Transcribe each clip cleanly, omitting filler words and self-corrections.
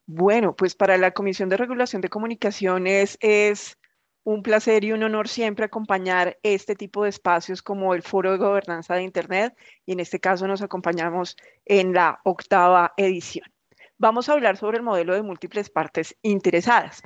Bueno, pues para la Comisión de Regulación de Comunicaciones es un placer y un honor siempre acompañar este tipo de espacios como el Foro de Gobernanza de Internet y en este caso nos acompañamos en la octava edición. Vamos a hablar sobre el modelo de múltiples partes interesadas.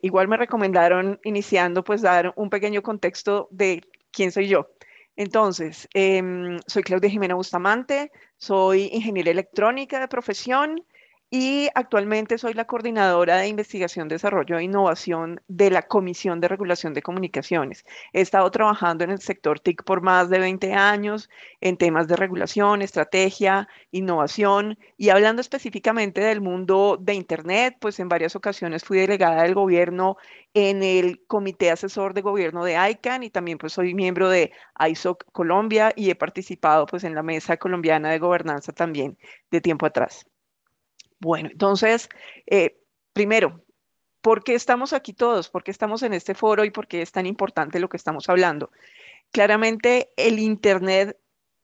Igual me recomendaron iniciando pues dar un pequeño contexto de quién soy yo. Entonces, soy Claudia Jimena Bustamante, soy ingeniera electrónica de profesión y actualmente soy la coordinadora de investigación, desarrollo e innovación de la Comisión de Regulación de Comunicaciones. He estado trabajando en el sector TIC por más de 20 años en temas de regulación, estrategia, innovación y hablando específicamente del mundo de Internet, pues en varias ocasiones fui delegada del gobierno en el Comité Asesor de Gobierno de ICANN y también pues soy miembro de ISOC Colombia y he participado pues en la Mesa Colombiana de Gobernanza también de tiempo atrás. Bueno, entonces, primero, ¿por qué estamos aquí todos? ¿Por qué estamos en este foro y por qué es tan importante lo que estamos hablando? Claramente, el Internet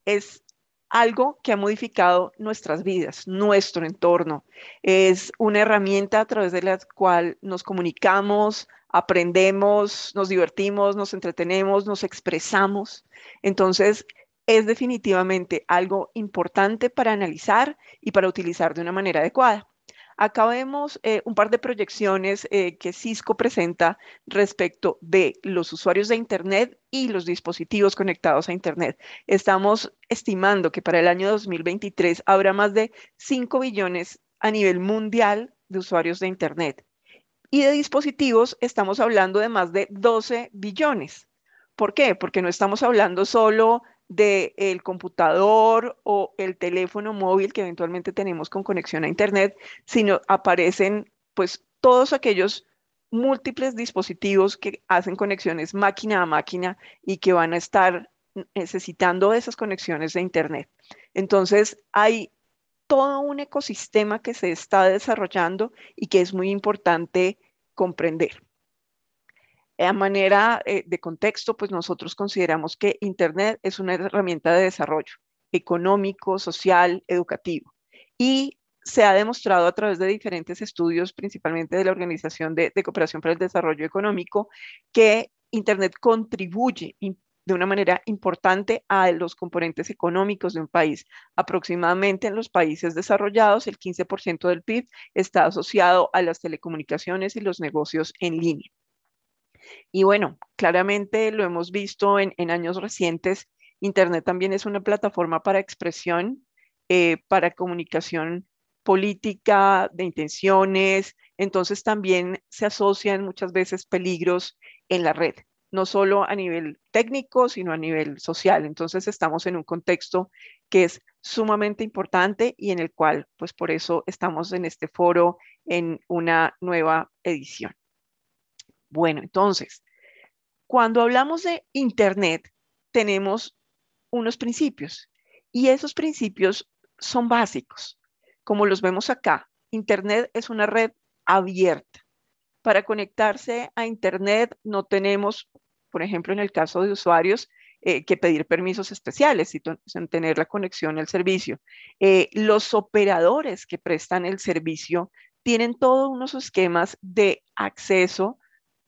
es algo que ha modificado nuestras vidas, nuestro entorno. Es una herramienta a través de la cual nos comunicamos, aprendemos, nos divertimos, nos entretenemos, nos expresamos. Entonces, es definitivamente algo importante para analizar y para utilizar de una manera adecuada. Acá vemos un par de proyecciones que Cisco presenta respecto de los usuarios de Internet y los dispositivos conectados a Internet. Estamos estimando que para el año 2023 habrá más de 5 billones a nivel mundial de usuarios de Internet. Y de dispositivos estamos hablando de más de 12 billones. ¿Por qué? Porque no estamos hablando solo del computador o el teléfono móvil que eventualmente tenemos con conexión a Internet, sino aparecen pues todos aquellos múltiples dispositivos que hacen conexiones máquina a máquina y que van a estar necesitando esas conexiones de Internet. Entonces, hay todo un ecosistema que se está desarrollando y que es muy importante comprender. A manera de contexto, pues nosotros consideramos que Internet es una herramienta de desarrollo económico, social, educativo. Y se ha demostrado a través de diferentes estudios, principalmente de la Organización de Cooperación para el Desarrollo Económico, que Internet contribuye de una manera importante a los componentes económicos de un país. Aproximadamente en los países desarrollados, el 15% del PIB está asociado a las telecomunicaciones y los negocios en línea. Y bueno, claramente lo hemos visto en años recientes. Internet también es una plataforma para expresión, para comunicación política, de intenciones. Entonces también se asocian muchas veces peligros en la red, no solo a nivel técnico, sino a nivel social. Entonces estamos en un contexto que es sumamente importante y en el cual, pues por eso estamos en este foro en una nueva edición. Bueno, entonces, cuando hablamos de Internet, tenemos unos principios y esos principios son básicos. Como los vemos acá, Internet es una red abierta. Para conectarse a Internet no tenemos, por ejemplo, en el caso de usuarios, que pedir permisos especiales sin tener la conexión al servicio. Los operadores que prestan el servicio tienen todos unos esquemas de acceso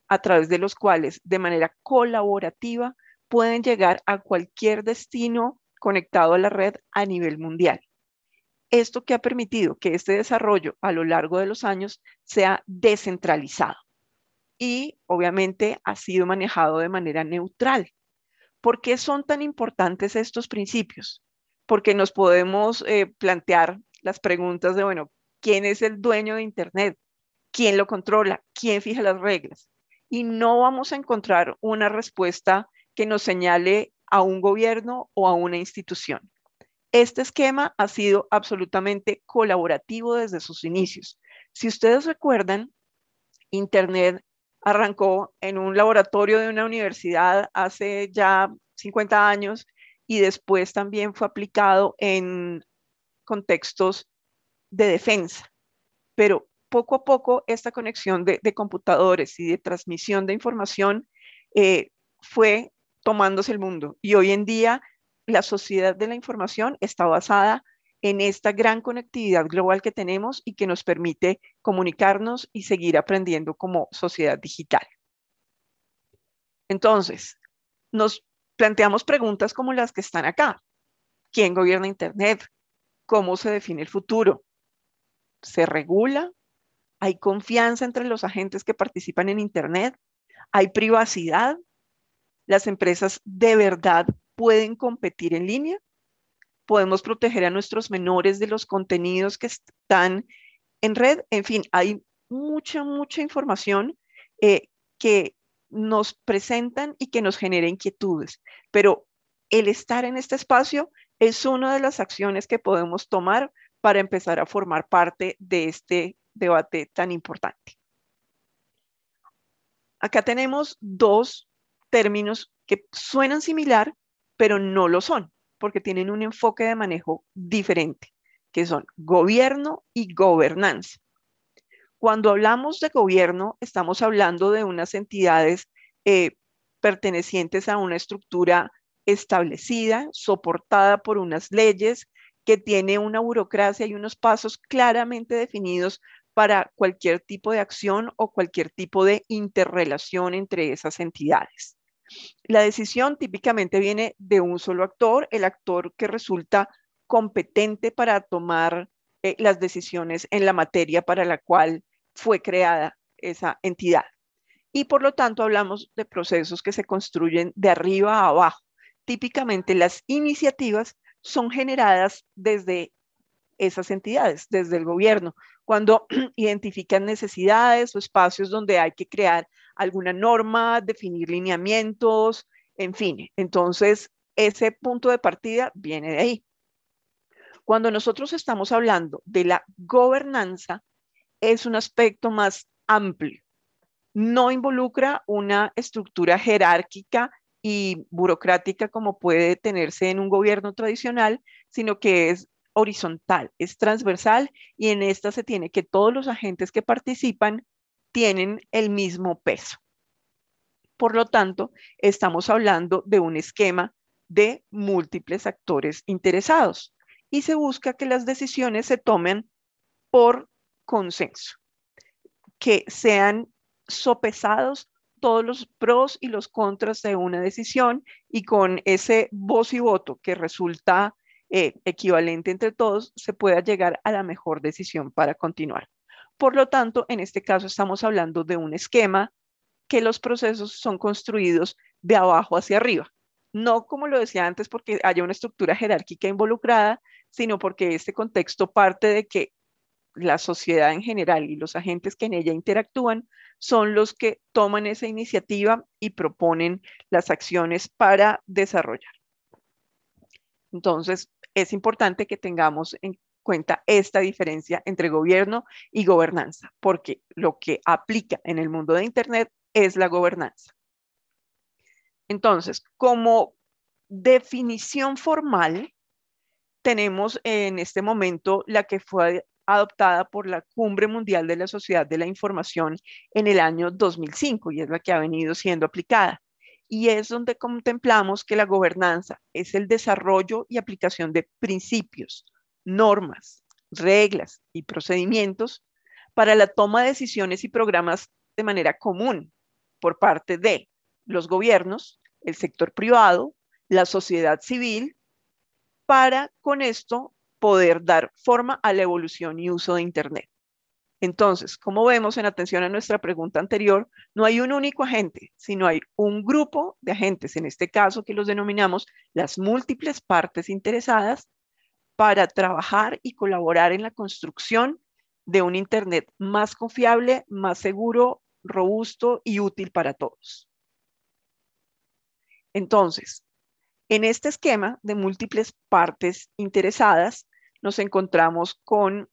a través de los cuales de manera colaborativa pueden llegar a cualquier destino conectado a la red a nivel mundial. Esto que ha permitido que este desarrollo a lo largo de los años sea descentralizado y obviamente ha sido manejado de manera neutral. ¿Por qué son tan importantes estos principios? Porque nos podemos plantear las preguntas de, bueno, ¿quién es el dueño de Internet? ¿Quién lo controla? ¿Quién fija las reglas? Y no vamos a encontrar una respuesta que nos señale a un gobierno o a una institución. Este esquema ha sido absolutamente colaborativo desde sus inicios. Si ustedes recuerdan, Internet arrancó en un laboratorio de una universidad hace ya 50 años y después también fue aplicado en contextos de defensa. Pero poco a poco esta conexión de computadores y de transmisión de información fue tomándose el mundo. Y hoy en día la sociedad de la información está basada en esta gran conectividad global que tenemos y que nos permite comunicarnos y seguir aprendiendo como sociedad digital. Entonces, nos planteamos preguntas como las que están acá. ¿Quién gobierna Internet? ¿Cómo se define el futuro? ¿Se regula? ¿Hay confianza entre los agentes que participan en Internet? ¿Hay privacidad? ¿Las empresas de verdad pueden competir en línea? ¿Podemos proteger a nuestros menores de los contenidos que están en red? En fin, hay mucha información que nos presentan y que nos genera inquietudes, pero el estar en este espacio es una de las acciones que podemos tomar para empezar a formar parte de este debate tan importante. Acá tenemos dos términos que suenan similar, pero no lo son, porque tienen un enfoque de manejo diferente, que son gobierno y gobernanza. Cuando hablamos de gobierno, estamos hablando de unas entidades pertenecientes a una estructura establecida, soportada por unas leyes, que tiene una burocracia y unos pasos claramente definidos para cualquier tipo de acción o cualquier tipo de interrelación entre esas entidades. La decisión típicamente viene de un solo actor, el actor que resulta competente para tomar las decisiones en la materia para la cual fue creada esa entidad. Y por lo tanto hablamos de procesos que se construyen de arriba a abajo. Típicamente las iniciativas son generadas desde esas entidades, desde el gobierno, cuando identifican necesidades o espacios donde hay que crear alguna norma, definir lineamientos, en fin. Entonces, ese punto de partida viene de ahí. Cuando nosotros estamos hablando de la gobernanza, es un aspecto más amplio. No involucra una estructura jerárquica y burocrática como puede tenerse en un gobierno tradicional, sino que es horizontal, es transversal y en esta se tiene que todos los agentes que participan tienen el mismo peso. Por lo tanto, estamos hablando de un esquema de múltiples actores interesados y se busca que las decisiones se tomen por consenso, que sean sopesados todos los pros y los contras de una decisión y con ese voz y voto que resulta equivalente entre todos, se pueda llegar a la mejor decisión para continuar. Por lo tanto, en este caso estamos hablando de un esquema que los procesos son construidos de abajo hacia arriba. No como lo decía antes porque haya una estructura jerárquica involucrada, sino porque este contexto parte de que la sociedad en general y los agentes que en ella interactúan son los que toman esa iniciativa y proponen las acciones para desarrollar. Entonces, es importante que tengamos en cuenta esta diferencia entre gobierno y gobernanza, porque lo que aplica en el mundo de Internet es la gobernanza. Entonces, como definición formal, tenemos en este momento la que fue adoptada por la Cumbre Mundial de la Sociedad de la Información en el año 2005 y es la que ha venido siendo aplicada. Y es donde contemplamos que la gobernanza es el desarrollo y aplicación de principios, normas, reglas y procedimientos para la toma de decisiones y programas de manera común por parte de los gobiernos, el sector privado, la sociedad civil, para con esto poder dar forma a la evolución y uso de Internet. Entonces, como vemos en atención a nuestra pregunta anterior, no hay un único agente, sino hay un grupo de agentes, en este caso que los denominamos las múltiples partes interesadas, para trabajar y colaborar en la construcción de un Internet más confiable, más seguro, robusto y útil para todos. Entonces, en este esquema de múltiples partes interesadas, nos encontramos con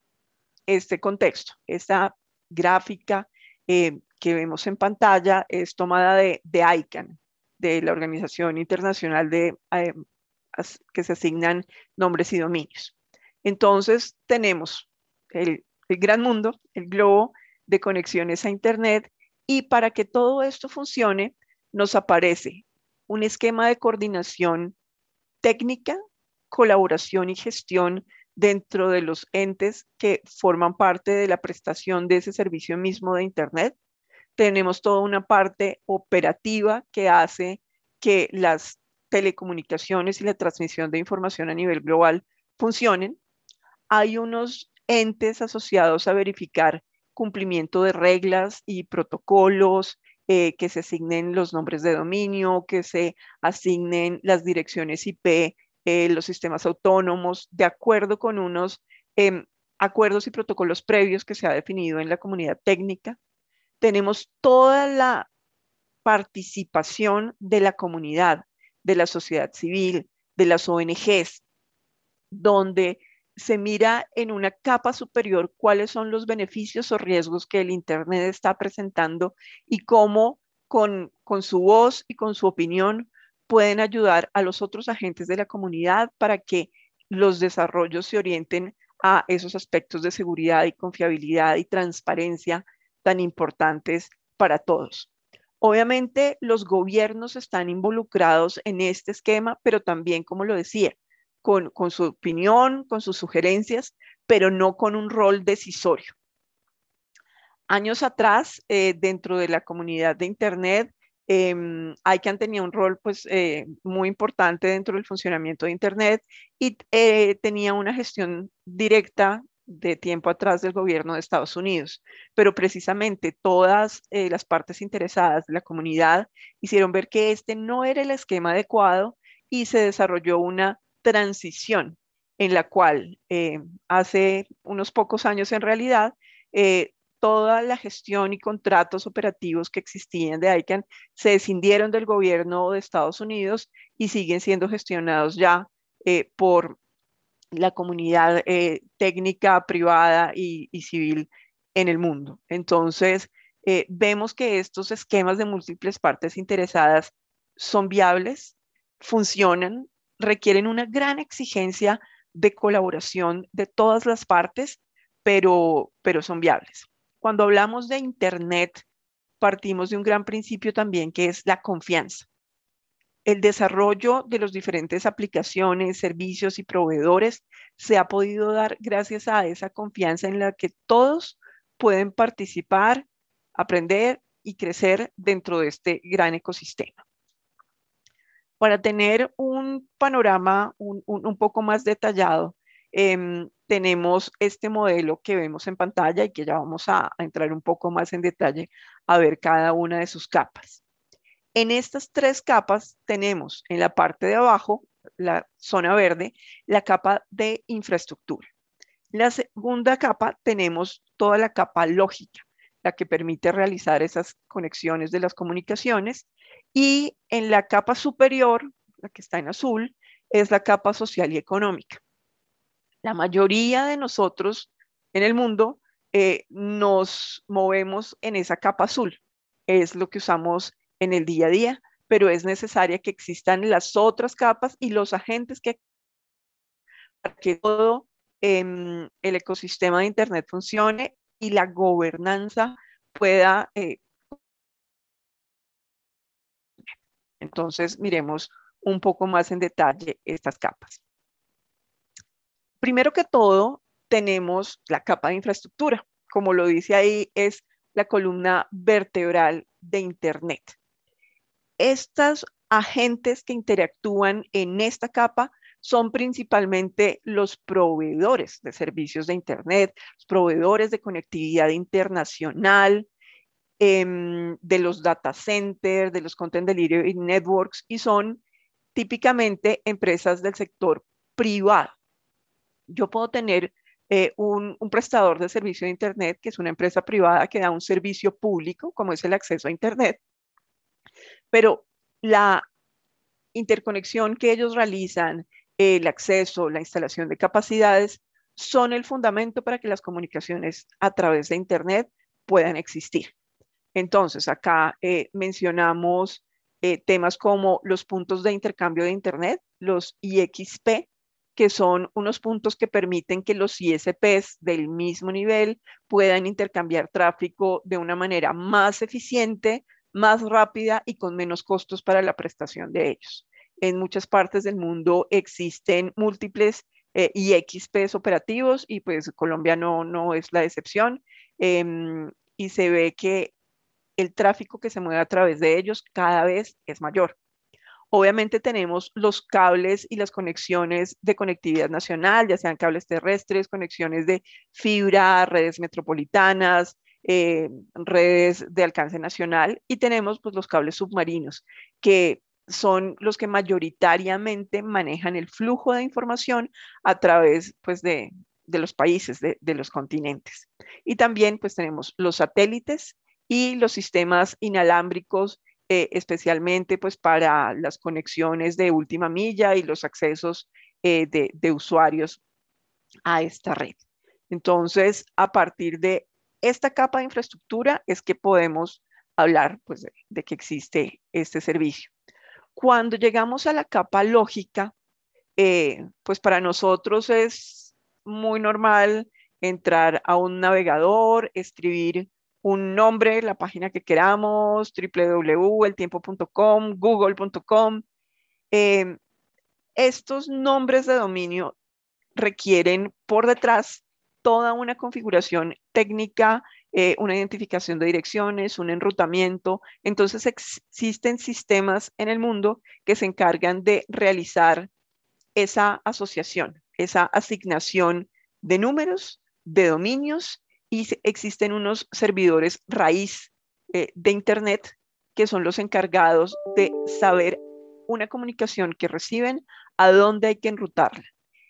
este contexto. Esta gráfica que vemos en pantalla es tomada de ICANN, de la Organización Internacional de que se asignan nombres y dominios. Entonces, tenemos el gran mundo, el globo de conexiones a Internet, y para que todo esto funcione, nos aparece un esquema de coordinación técnica, colaboración y gestión dentro de los entes que forman parte de la prestación de ese servicio mismo de Internet. Tenemos toda una parte operativa que hace que las telecomunicaciones y la transmisión de información a nivel global funcionen. Hay unos entes asociados a verificar cumplimiento de reglas y protocolos, que se asignen los nombres de dominio, que se asignen las direcciones IP, los sistemas autónomos, de acuerdo con unos acuerdos y protocolos previos que se ha definido en la comunidad técnica. Tenemos toda la participación de la comunidad, de la sociedad civil, de las ONGs, donde se mira en una capa superior cuáles son los beneficios o riesgos que el Internet está presentando y cómo con su voz y con su opinión pueden ayudar a los otros agentes de la comunidad para que los desarrollos se orienten a esos aspectos de seguridad y confiabilidad y transparencia tan importantes para todos. Obviamente los gobiernos están involucrados en este esquema, pero también, como lo decía, con su opinión, con sus sugerencias, pero no con un rol decisorio. Años atrás, dentro de la comunidad de Internet, ICANN tenía un rol pues, muy importante dentro del funcionamiento de Internet y tenía una gestión directa de tiempo atrás del gobierno de Estados Unidos, pero precisamente todas las partes interesadas de la comunidad hicieron ver que este no era el esquema adecuado y se desarrolló una transición en la cual hace unos pocos años en realidad, toda la gestión y contratos operativos que existían de ICANN se escindieron del gobierno de Estados Unidos y siguen siendo gestionados ya por la comunidad técnica, privada y civil en el mundo. Entonces, vemos que estos esquemas de múltiples partes interesadas son viables, funcionan, requieren una gran exigencia de colaboración de todas las partes, pero son viables. Cuando hablamos de Internet, partimos de un gran principio también que es la confianza. El desarrollo de las diferentes aplicaciones, servicios y proveedores se ha podido dar gracias a esa confianza en la que todos pueden participar, aprender y crecer dentro de este gran ecosistema. Para tener un panorama un poco más detallado, tenemos este modelo que vemos en pantalla y que ya vamos a entrar un poco más en detalle a ver cada una de sus capas. En estas tres capas tenemos en la parte de abajo, la zona verde, la capa de infraestructura. La segunda capa tenemos toda la capa lógica, la que permite realizar esas conexiones de las comunicaciones. Y en la capa superior, la que está en azul, es la capa social y económica. La mayoría de nosotros en el mundo nos movemos en esa capa azul. Es lo que usamos en el día a día, pero es necesaria que existan las otras capas y los agentes para que todo el ecosistema de Internet funcione y la gobernanza pueda. Entonces, miremos un poco más en detalle estas capas. Primero que todo, tenemos la capa de infraestructura. Como lo dice ahí, es la columna vertebral de Internet. Estos agentes que interactúan en esta capa son principalmente los proveedores de servicios de Internet, los proveedores de conectividad internacional, de los data centers, de los content delivery networks, y son típicamente empresas del sector privado. Yo puedo tener un prestador de servicio de Internet, que es una empresa privada que da un servicio público, como es el acceso a Internet, pero la interconexión que ellos realizan, el acceso, la instalación de capacidades, son el fundamento para que las comunicaciones a través de Internet puedan existir. Entonces, acá mencionamos temas como los puntos de intercambio de Internet, los IXP, que son unos puntos que permiten que los ISPs del mismo nivel puedan intercambiar tráfico de una manera más eficiente, más rápida y con menos costos para la prestación de ellos. En muchas partes del mundo existen múltiples y XPs operativos, y pues Colombia no es la excepción. Y se ve que el tráfico que se mueve a través de ellos cada vez es mayor. Obviamente tenemos los cables y las conexiones de conectividad nacional, ya sean cables terrestres, conexiones de fibra, redes metropolitanas, redes de alcance nacional, y tenemos pues los cables submarinos, que son los que mayoritariamente manejan el flujo de información a través pues de los países, de los continentes. Y también pues tenemos los satélites y los sistemas inalámbricos, especialmente pues para las conexiones de última milla y los accesos de usuarios a esta red. Entonces, a partir de esta capa de infraestructura es que podemos hablar pues de que existe este servicio. Cuando llegamos a la capa lógica, pues para nosotros es muy normal entrar a un navegador, escribir un nombre, la página que queramos, www.eltiempo.com, google.com. Eh, Estos nombres de dominio requieren por detrás toda una configuración técnica, una identificación de direcciones, un enrutamiento. Entonces existen sistemas en el mundo que se encargan de realizar esa asociación, esa asignación de números, de dominios, y existen unos servidores raíz de Internet que son los encargados de saber una comunicación que reciben, a dónde hay que enrutarla.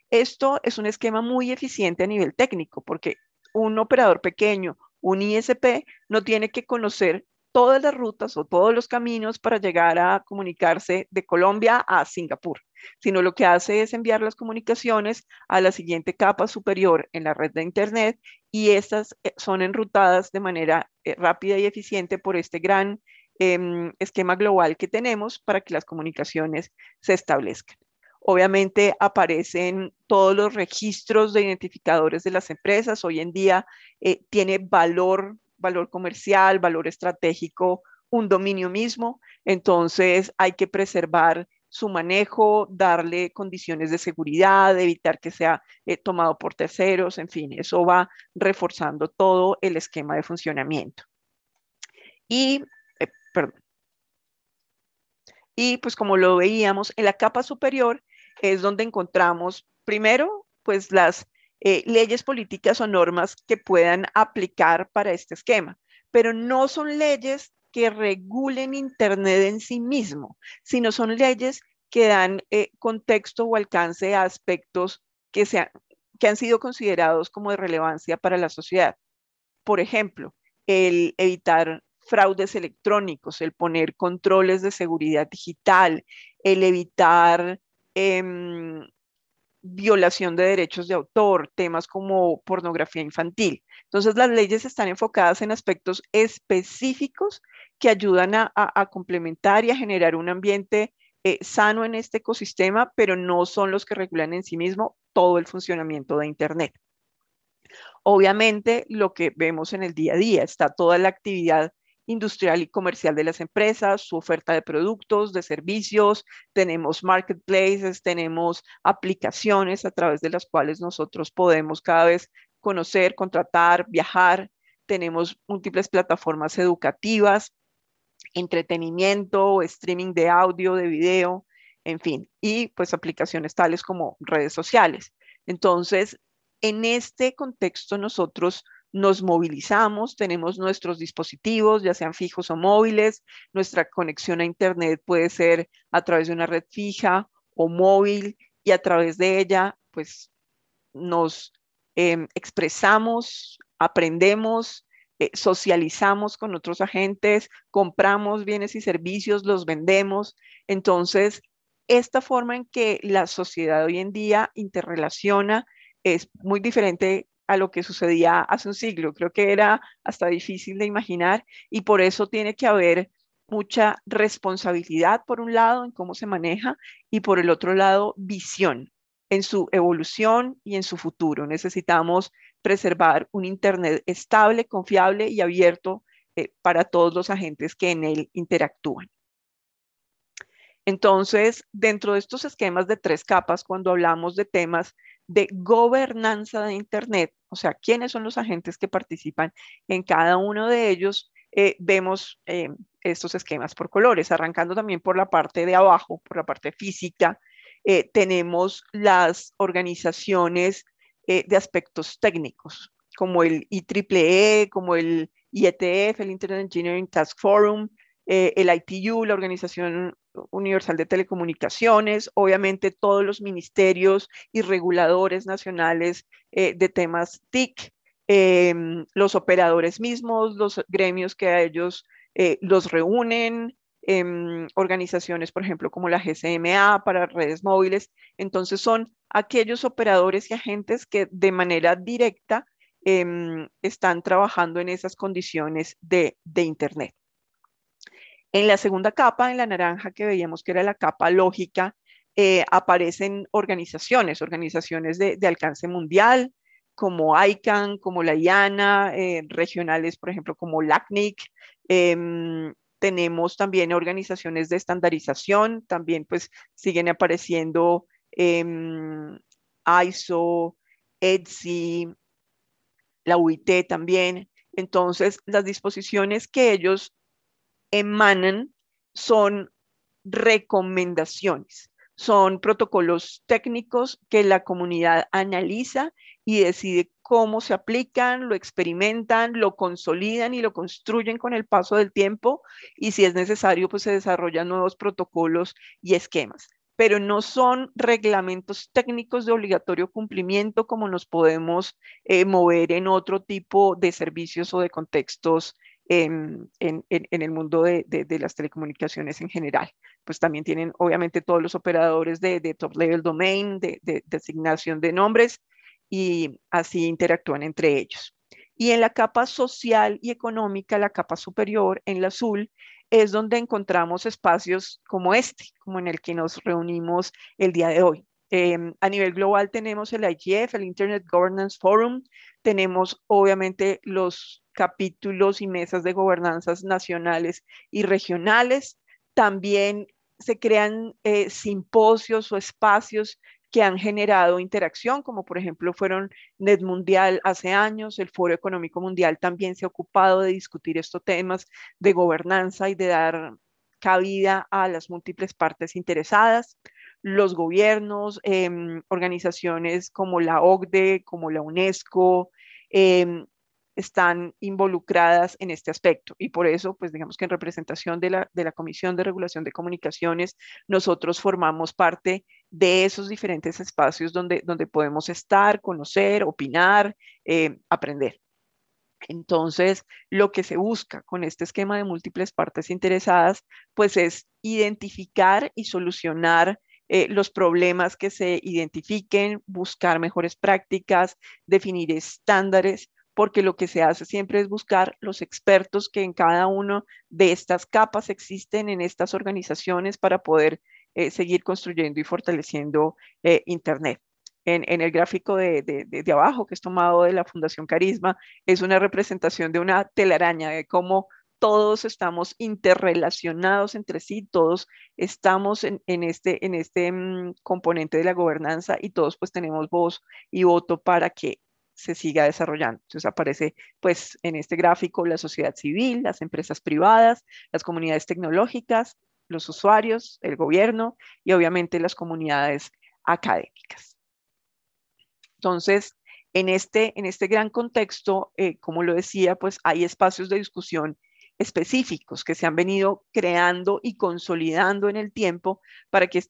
Esto es un esquema muy eficiente a nivel técnico, porque un operador pequeño, un ISP, no tiene que conocer todas las rutas o todos los caminos para llegar a comunicarse de Colombia a Singapur, sino lo que hace es enviar las comunicaciones a la siguiente capa superior en la red de Internet, y estas son enrutadas de manera rápida y eficiente por este gran esquema global que tenemos para que las comunicaciones se establezcan. Obviamente aparecen todos los registros de identificadores de las empresas. Hoy en día tiene valor comercial, valor estratégico, un dominio mismo. Entonces hay que preservar su manejo, darle condiciones de seguridad, evitar que sea tomado por terceros, en fin, eso va reforzando todo el esquema de funcionamiento. Y, perdón, y pues como lo veíamos, en la capa superior es donde encontramos primero pues las leyes políticas o normas que puedan aplicar para este esquema, pero no son leyes que regulen Internet en sí mismo, sino son leyes que dan contexto o alcance a aspectos que han sido considerados como de relevancia para la sociedad. Por ejemplo, el evitar fraudes electrónicos, el poner controles de seguridad digital, el evitar violación de derechos de autor, temas como pornografía infantil. Entonces, las leyes están enfocadas en aspectos específicos que ayudan a complementar y a generar un ambiente sano en este ecosistema, pero no son los que regulan en sí mismo todo el funcionamiento de Internet. Obviamente, lo que vemos en el día a día, está toda la actividad industrial y comercial de las empresas, su oferta de productos, de servicios, tenemos marketplaces, tenemos aplicaciones a través de las cuales nosotros podemos cada vez conocer, contratar, viajar, tenemos múltiples plataformas educativas, entretenimiento, streaming de audio, de video, en fin, y pues aplicaciones tales como redes sociales. Entonces, en este contexto nosotros nos movilizamos, tenemos nuestros dispositivos, ya sean fijos o móviles, nuestra conexión a Internet puede ser a través de una red fija o móvil, y a través de ella pues nos expresamos, aprendemos, socializamos con otros agentes, compramos bienes y servicios, los vendemos. Entonces, esta forma en que la sociedad hoy en día interrelaciona es muy diferente a lo que sucedía hace un siglo. Creo que era hasta difícil de imaginar, y por eso tiene que haber mucha responsabilidad por un lado en cómo se maneja, y por el otro lado visión en su evolución y en su futuro. Necesitamos preservar un Internet estable, confiable y abierto para todos los agentes que en él interactúan. Entonces, dentro de estos esquemas de tres capas, cuando hablamos de temas de gobernanza de Internet, o sea, quiénes son los agentes que participan en cada uno de ellos, vemos estos esquemas por colores, arrancando también por la parte de abajo, por la parte física. Tenemos las organizaciones de aspectos técnicos, como el IEEE, como el IETF, el Internet Engineering Task Forum, el ITU, la Organización Universal de Telecomunicaciones, obviamente todos los ministerios y reguladores nacionales de temas TIC, los operadores mismos, los gremios que a ellos los reúnen, organizaciones, por ejemplo, como la GCMA para redes móviles. Entonces son aquellos operadores y agentes que de manera directa están trabajando en esas condiciones de Internet. En la segunda capa, en la naranja que veíamos que era la capa lógica, aparecen organizaciones de alcance mundial, como ICANN, como la IANA, regionales, por ejemplo, como LACNIC. Tenemos también organizaciones de estandarización, también pues siguen apareciendo ISO, ETSI, la UIT también. Entonces, las disposiciones que ellos emanan son recomendaciones, son protocolos técnicos que la comunidad analiza y decide cómo se aplican, lo experimentan, lo consolidan y lo construyen con el paso del tiempo, y si es necesario, pues se desarrollan nuevos protocolos y esquemas, pero no son reglamentos técnicos de obligatorio cumplimiento como nos podemos mover en otro tipo de servicios o de contextos en el mundo de las telecomunicaciones en general. Pues también tienen obviamente todos los operadores de top level domain, de designación de nombres, y así interactúan entre ellos. Y en la capa social y económica, la capa superior, en la azul, es donde encontramos espacios como este, como en el que nos reunimos el día de hoy. A nivel global tenemos el IGF, el Internet Governance Forum, tenemos obviamente los capítulos y mesas de gobernanzas nacionales y regionales. También se crean simposios o espacios que han generado interacción, como por ejemplo fueron Net Mundial hace años, el Foro Económico Mundial también se ha ocupado de discutir estos temas de gobernanza y de dar cabida a las múltiples partes interesadas. Los gobiernos, organizaciones como la OCDE, como la UNESCO, están involucradas en este aspecto, y por eso, pues digamos que en representación de la Comisión de Regulación de Comunicaciones, nosotros formamos parte de esos diferentes espacios donde podemos estar, conocer, opinar, aprender. Entonces, lo que se busca con este esquema de múltiples partes interesadas, pues es identificar y solucionar los problemas que se identifiquen, buscar mejores prácticas, definir estándares, porque lo que se hace siempre es buscar los expertos que en cada una de estas capas existen en estas organizaciones para poder seguir construyendo y fortaleciendo Internet. En el gráfico de abajo, que es tomado de la Fundación Carisma, es una representación de una telaraña, de cómo todos estamos interrelacionados entre sí, todos estamos en este componente de la gobernanza, y todos pues tenemos voz y voto para que se siga desarrollando. Entonces aparece pues en este gráfico la sociedad civil, las empresas privadas, las comunidades tecnológicas, los usuarios, el gobierno y obviamente las comunidades académicas. Entonces, en este gran contexto, como lo decía, pues hay espacios de discusión específicos que se han venido creando y consolidando en el tiempo para que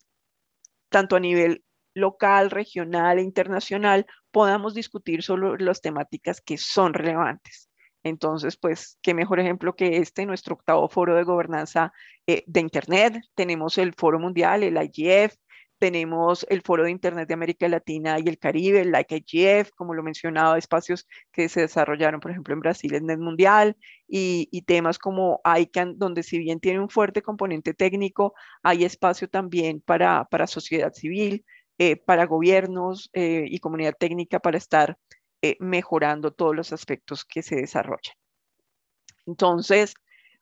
tanto a nivel local, regional e internacional podamos discutir sobre las temáticas que son relevantes. Entonces, pues, qué mejor ejemplo que nuestro octavo foro de gobernanza de Internet. Tenemos el Foro Mundial, el IGF, tenemos el Foro de Internet de América Latina y el Caribe, el IGF, como lo mencionaba, espacios que se desarrollaron, por ejemplo, en Brasil, el Net Mundial, y temas como ICANN, donde si bien tiene un fuerte componente técnico, hay espacio también para sociedad civil, para gobiernos y comunidad técnica para estar mejorando todos los aspectos que se desarrollan. Entonces,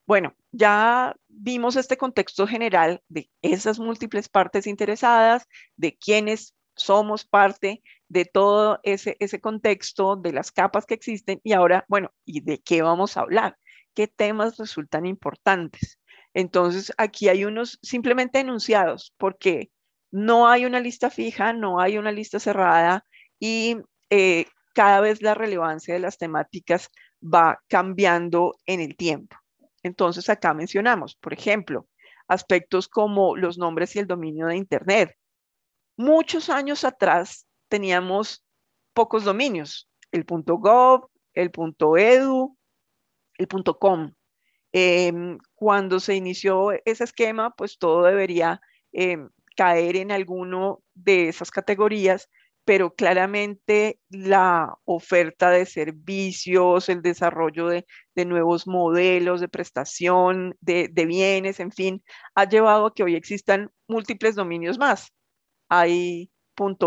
bueno, ya vimos este contexto general de esas múltiples partes interesadas, de quiénes somos parte de todo ese contexto, de las capas que existen y ahora, bueno, ¿y de qué vamos a hablar? ¿Qué temas resultan importantes? Entonces, aquí hay unos simplemente enunciados porque no hay una lista fija, no hay una lista cerrada y cada vez la relevancia de las temáticas va cambiando en el tiempo. Entonces, acá mencionamos, por ejemplo, aspectos como los nombres y el dominio de Internet. Muchos años atrás teníamos pocos dominios, el .gov, el .edu, el .com. Cuando se inició ese esquema, pues todo debería caer en alguno de esas categorías, pero claramente la oferta de servicios, el desarrollo de nuevos modelos de prestación, de bienes, en fin, ha llevado a que hoy existan múltiples dominios más. Hay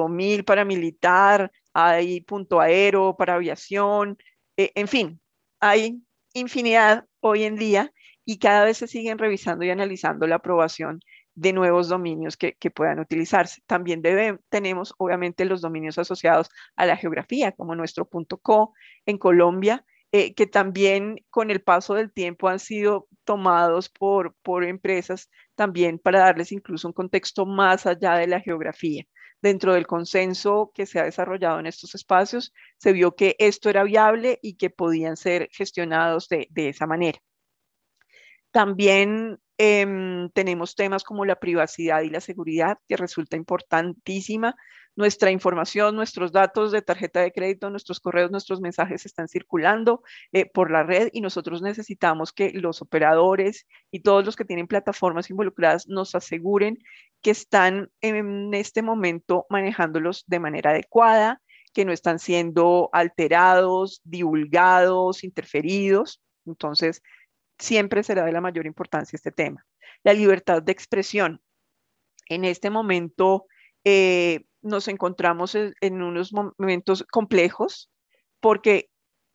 .mil para militar, hay .aero para aviación, en fin, hay infinidad hoy en día y cada vez se siguen revisando y analizando la aprobación de nuevos dominios que puedan utilizarse. También tenemos obviamente los dominios asociados a la geografía, como nuestro .co en Colombia, que también con el paso del tiempo han sido tomados por empresas también para darles incluso un contexto más allá de la geografía. Dentro del consenso que se ha desarrollado en estos espacios, se vio que esto era viable y que podían ser gestionados de esa manera. También tenemos temas como la privacidad y la seguridad, que resulta importantísima. Nuestra información, nuestros datos de tarjeta de crédito, nuestros correos, nuestros mensajes están circulando por la red y nosotros necesitamos que los operadores y todos los que tienen plataformas involucradas nos aseguren que están en este momento manejándolos de manera adecuada, que no están siendo alterados, divulgados, interferidos. Entonces, siempre será de la mayor importancia este tema. La libertad de expresión. En este momento nos encontramos en unos momentos complejos porque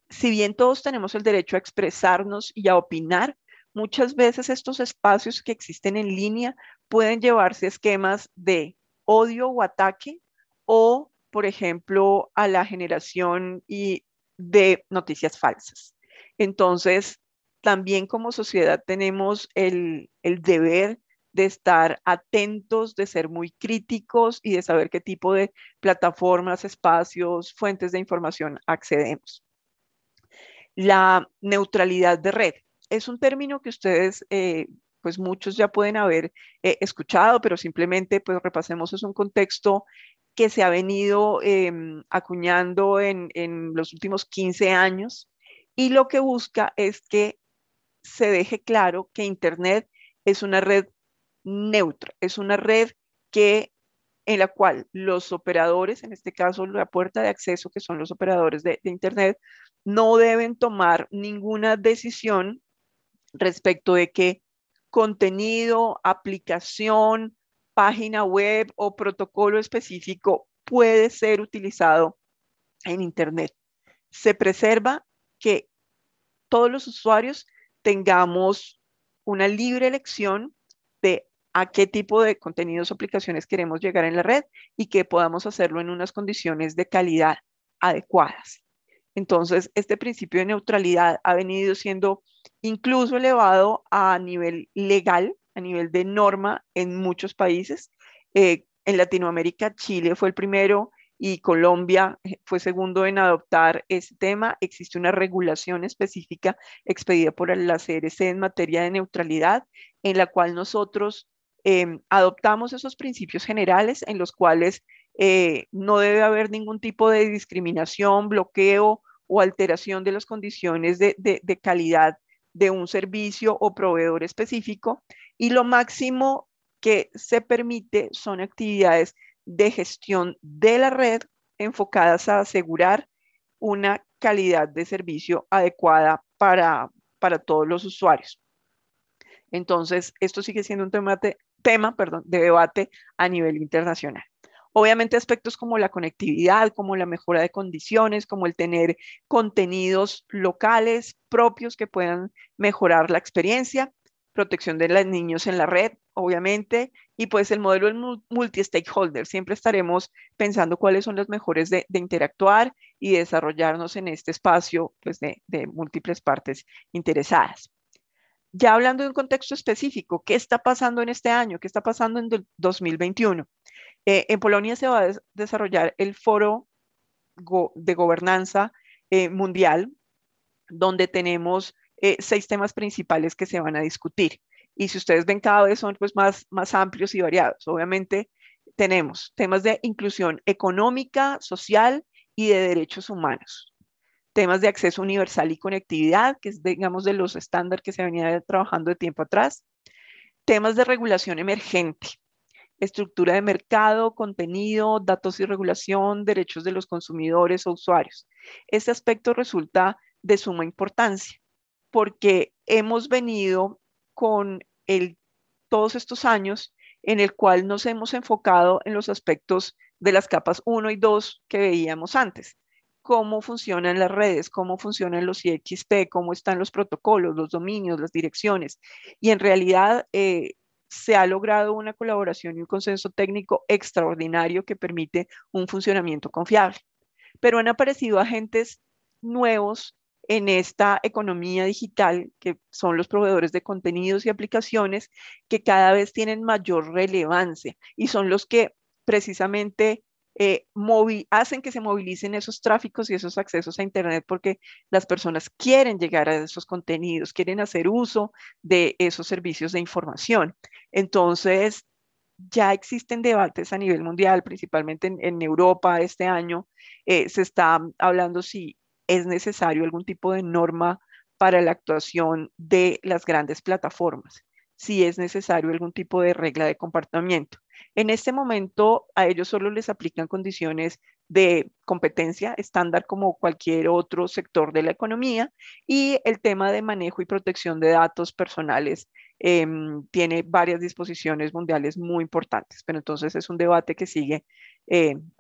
si bien todos tenemos el derecho a expresarnos y a opinar, muchas veces estos espacios que existen en línea pueden llevarse a esquemas de odio o ataque o, por ejemplo, a la generación de noticias falsas. Entonces, también como sociedad tenemos el deber de estar atentos, de ser muy críticos y de saber qué tipo de plataformas, espacios, fuentes de información accedemos. La neutralidad de red es un término que ustedes, pues muchos ya pueden haber escuchado, pero simplemente pues repasemos, es un contexto que se ha venido acuñando en los últimos 15 años y lo que busca es que se deje claro que Internet es una red neutra, es una red que en la cual los operadores, en este caso la puerta de acceso, que son los operadores de Internet, no deben tomar ninguna decisión respecto de qué contenido, aplicación, página web o protocolo específico puede ser utilizado en Internet. Se preserva que todos los usuarios tengamos una libre elección de a qué tipo de contenidos o aplicaciones queremos llegar en la red y que podamos hacerlo en unas condiciones de calidad adecuadas. Entonces, este principio de neutralidad ha venido siendo incluso elevado a nivel legal, a nivel de norma en muchos países. En Latinoamérica, Chile fue el primero y Colombia fue segundo en adoptar ese tema. Existe una regulación específica expedida por la CRC en materia de neutralidad, en la cual nosotros adoptamos esos principios generales en los cuales no debe haber ningún tipo de discriminación, bloqueo o alteración de las condiciones de calidad de un servicio o proveedor específico. Y lo máximo que se permite son actividades de gestión de la red enfocadas a asegurar una calidad de servicio adecuada para todos los usuarios. Entonces, esto sigue siendo un tema de debate a nivel internacional. Obviamente aspectos como la conectividad, como la mejora de condiciones, como el tener contenidos locales propios que puedan mejorar la experiencia, protección de los niños en la red, obviamente, y pues el modelo del multi-stakeholder. Siempre estaremos pensando cuáles son las mejores de interactuar y desarrollarnos en este espacio pues, de múltiples partes interesadas. Ya hablando de un contexto específico, ¿qué está pasando en este año? ¿Qué está pasando en 2021? En Polonia se va a desarrollar el foro de gobernanza mundial, donde tenemos 6 temas principales que se van a discutir. Y si ustedes ven, cada vez son pues, más amplios y variados. Obviamente tenemos temas de inclusión económica, social y de derechos humanos. Temas de acceso universal y conectividad, que es, digamos, de los estándares que se venía trabajando de tiempo atrás. Temas de regulación emergente, estructura de mercado, contenido, datos y regulación, derechos de los consumidores o usuarios. Este aspecto resulta de suma importancia porque hemos venido con todos estos años en el cual nos hemos enfocado en los aspectos de las capas 1 y 2 que veíamos antes. Cómo funcionan las redes, cómo funcionan los IXP, cómo están los protocolos, los dominios, las direcciones. Y en realidad se ha logrado una colaboración y un consenso técnico extraordinario que permite un funcionamiento confiable. Pero han aparecido agentes nuevos en esta economía digital, que son los proveedores de contenidos y aplicaciones, que cada vez tienen mayor relevancia y son los que precisamente hacen que se movilicen esos tráficos y esos accesos a Internet porque las personas quieren llegar a esos contenidos, quieren hacer uso de esos servicios de información. Entonces, ya existen debates a nivel mundial, principalmente en Europa este año, se está hablando si es necesario algún tipo de norma para la actuación de las grandes plataformas, si es necesario algún tipo de regla de comportamiento. En este momento a ellos solo les aplican condiciones de competencia estándar como cualquier otro sector de la economía y el tema de manejo y protección de datos personales tiene varias disposiciones mundiales muy importantes, pero entonces es un debate que sigue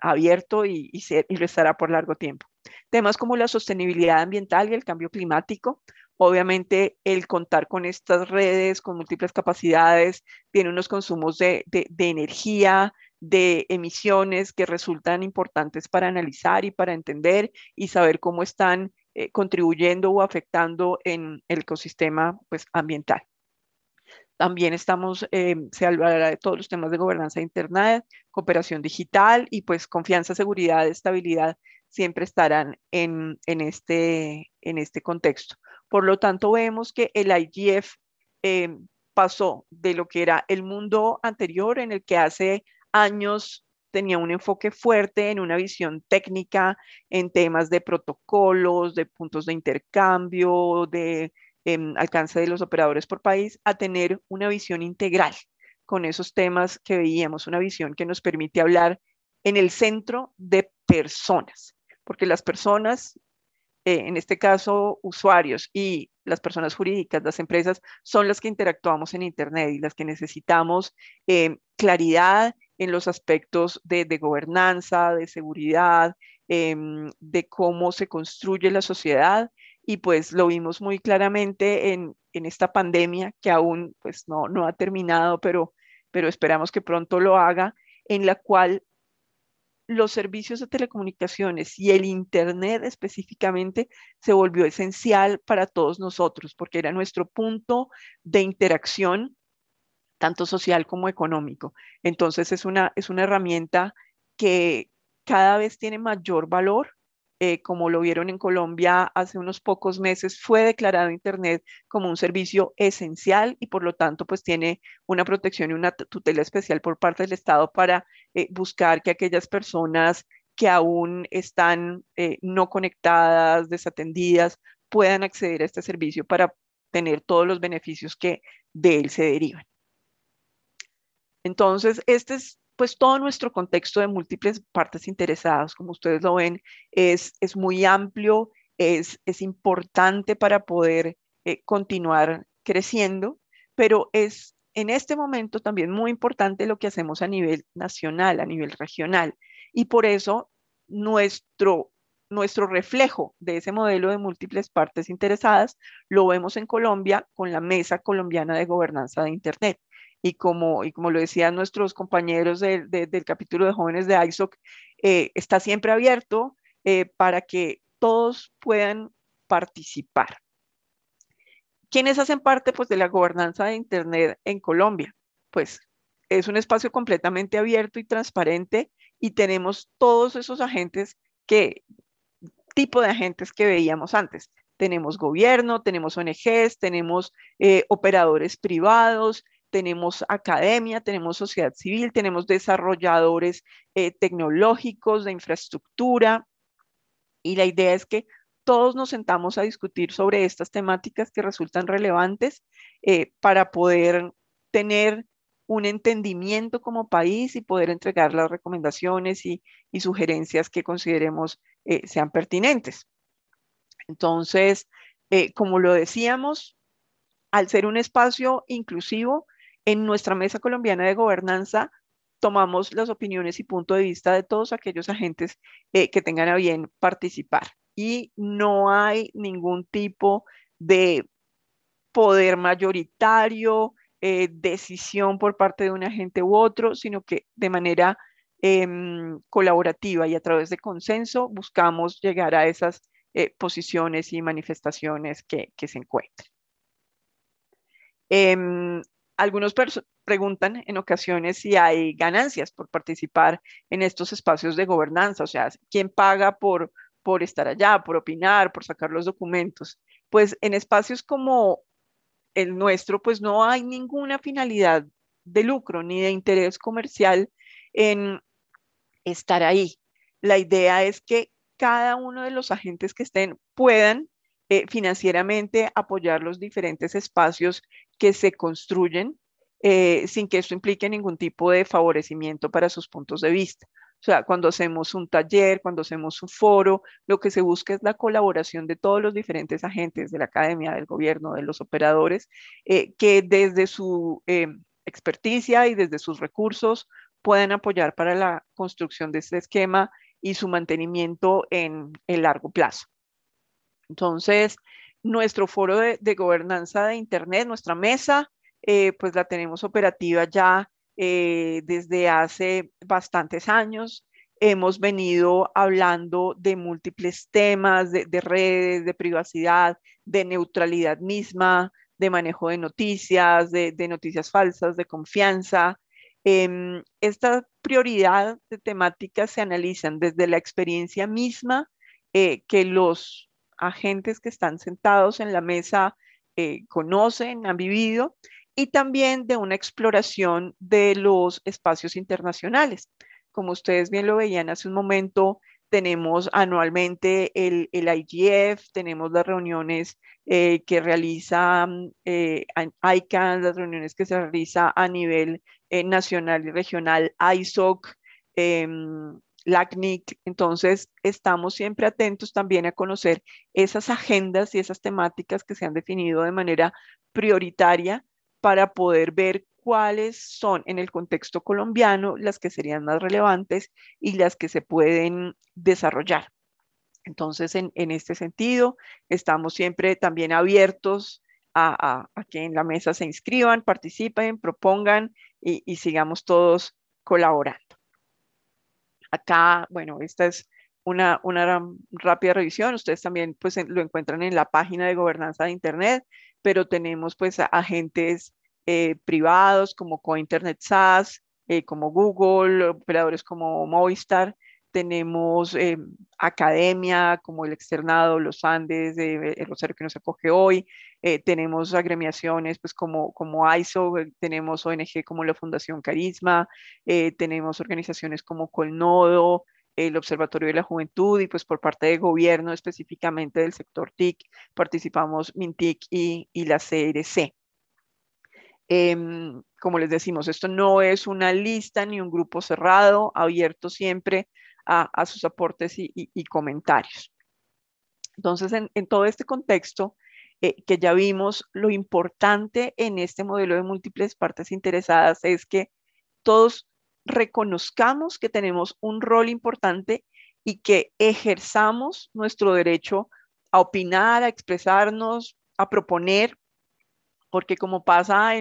abierto y lo estará por largo tiempo. Temas como la sostenibilidad ambiental y el cambio climático. Obviamente, el contar con estas redes, con múltiples capacidades, tiene unos consumos de energía, de emisiones que resultan importantes para analizar y para entender y saber cómo están contribuyendo o afectando en el ecosistema pues, ambiental. También se hablará de todos los temas de gobernanza de Internet, cooperación digital y pues confianza, seguridad, estabilidad siempre estarán en este contexto. Por lo tanto, vemos que el IGF eh, pasó de lo que era el mundo anterior en el que hace años tenía un enfoque fuerte en una visión técnica, en temas de protocolos, de puntos de intercambio, de alcance de los operadores por país, a tener una visión integral con esos temas que veíamos, una visión que nos permite hablar en el centro de personas, porque las personas, en este caso usuarios y las personas jurídicas, las empresas, son las que interactuamos en Internet y las que necesitamos claridad en los aspectos de gobernanza, de seguridad, de cómo se construye la sociedad y pues lo vimos muy claramente en esta pandemia que aún pues no ha terminado, pero esperamos que pronto lo haga, en la cual los servicios de telecomunicaciones y el Internet específicamente se volvió esencial para todos nosotros porque era nuestro punto de interacción, tanto social como económico. Entonces es una herramienta que cada vez tiene mayor valor. Como lo vieron en Colombia hace unos pocos meses, fue declarado Internet como un servicio esencial y por lo tanto pues tiene una protección y una tutela especial por parte del Estado para buscar que aquellas personas que aún están no conectadas, desatendidas, puedan acceder a este servicio para tener todos los beneficios que de él se derivan. Entonces, este es pues todo nuestro contexto de múltiples partes interesadas. Como ustedes lo ven, es muy amplio, es importante para poder continuar creciendo, pero es en este momento también muy importante lo que hacemos a nivel nacional, a nivel regional. Y por eso nuestro reflejo de ese modelo de múltiples partes interesadas lo vemos en Colombia con la Mesa Colombiana de Gobernanza de Internet y como lo decían nuestros compañeros del capítulo de jóvenes de ISOC, está siempre abierto para que todos puedan participar. ¿Quiénes hacen parte pues, de la gobernanza de Internet en Colombia? Pues es un espacio completamente abierto y transparente y tenemos todos esos agentes tipo de agentes que veíamos antes. Tenemos gobierno, tenemos ONGs, tenemos operadores privados, tenemos academia, tenemos sociedad civil, tenemos desarrolladores tecnológicos de infraestructura, y la idea es que todos nos sentamos a discutir sobre estas temáticas que resultan relevantes para poder tener un entendimiento como país y poder entregar las recomendaciones y sugerencias que consideremos sean pertinentes. Entonces, como lo decíamos, al ser un espacio inclusivo, en nuestra Mesa Colombiana de Gobernanza tomamos las opiniones y punto de vista de todos aquellos agentes que tengan a bien participar. Y no hay ningún tipo de poder mayoritario, decisión por parte de un agente u otro, sino que de manera colaborativa y a través de consenso buscamos llegar a esas posiciones y manifestaciones que se encuentren. Em, algunos preguntan en ocasiones si hay ganancias por participar en estos espacios de gobernanza, o sea, ¿quién paga por estar allá, por opinar, por sacar los documentos? Pues en espacios como el nuestro, pues no hay ninguna finalidad de lucro ni de interés comercial en estar ahí. La idea es que cada uno de los agentes que estén puedan financieramente apoyar los diferentes espacios que se construyen sin que esto implique ningún tipo de favorecimiento para sus puntos de vista. O sea, cuando hacemos un taller, cuando hacemos un foro, lo que se busca es la colaboración de todos los diferentes agentes de la academia, del gobierno, de los operadores, que desde su experticia y desde sus recursos puedan apoyar para la construcción de este esquema y su mantenimiento en el largo plazo. Entonces, nuestro foro de gobernanza de Internet, nuestra mesa, pues la tenemos operativa ya desde hace bastantes años. Hemos venido hablando de múltiples temas, de redes, de privacidad, de neutralidad misma, de manejo de noticias, de noticias falsas, de confianza. Esta prioridad de temáticas se analizan desde la experiencia misma que los agentes que están sentados en la mesa conocen, han vivido, y también de una exploración de los espacios internacionales. Como ustedes bien lo veían hace un momento, tenemos anualmente el IGF, tenemos las reuniones que realiza ICANN, las reuniones que se realiza a nivel nacional y regional, ISOC, LACNIC. Entonces, estamos siempre atentos también a conocer esas agendas y esas temáticas que se han definido de manera prioritaria para poder ver cuáles son en el contexto colombiano las que serían más relevantes y las que se pueden desarrollar. Entonces, en este sentido, estamos siempre también abiertos a que en la mesa se inscriban, participen, propongan y sigamos todos colaborando. Acá, bueno, esta es una rápida revisión. Ustedes también pues, lo encuentran en la página de gobernanza de Internet, pero tenemos pues agentes privados como Cointernet SAS, como Google, operadores como Movistar. Tenemos academia como el Externado, los Andes, el Rosario que nos acoge hoy. Tenemos agremiaciones pues, como ISO, tenemos ONG como la Fundación Carisma, tenemos organizaciones como Colnodo, el Observatorio de la Juventud y pues por parte del gobierno específicamente del sector TIC participamos MINTIC y la CRC. Como les decimos, esto no es una lista ni un grupo cerrado, abierto siempre a sus aportes y comentarios. Entonces, en todo este contexto que ya vimos, lo importante en este modelo de múltiples partes interesadas es que todos reconozcamos que tenemos un rol importante y que ejerzamos nuestro derecho a opinar, a expresarnos, a proponer, porque como pasa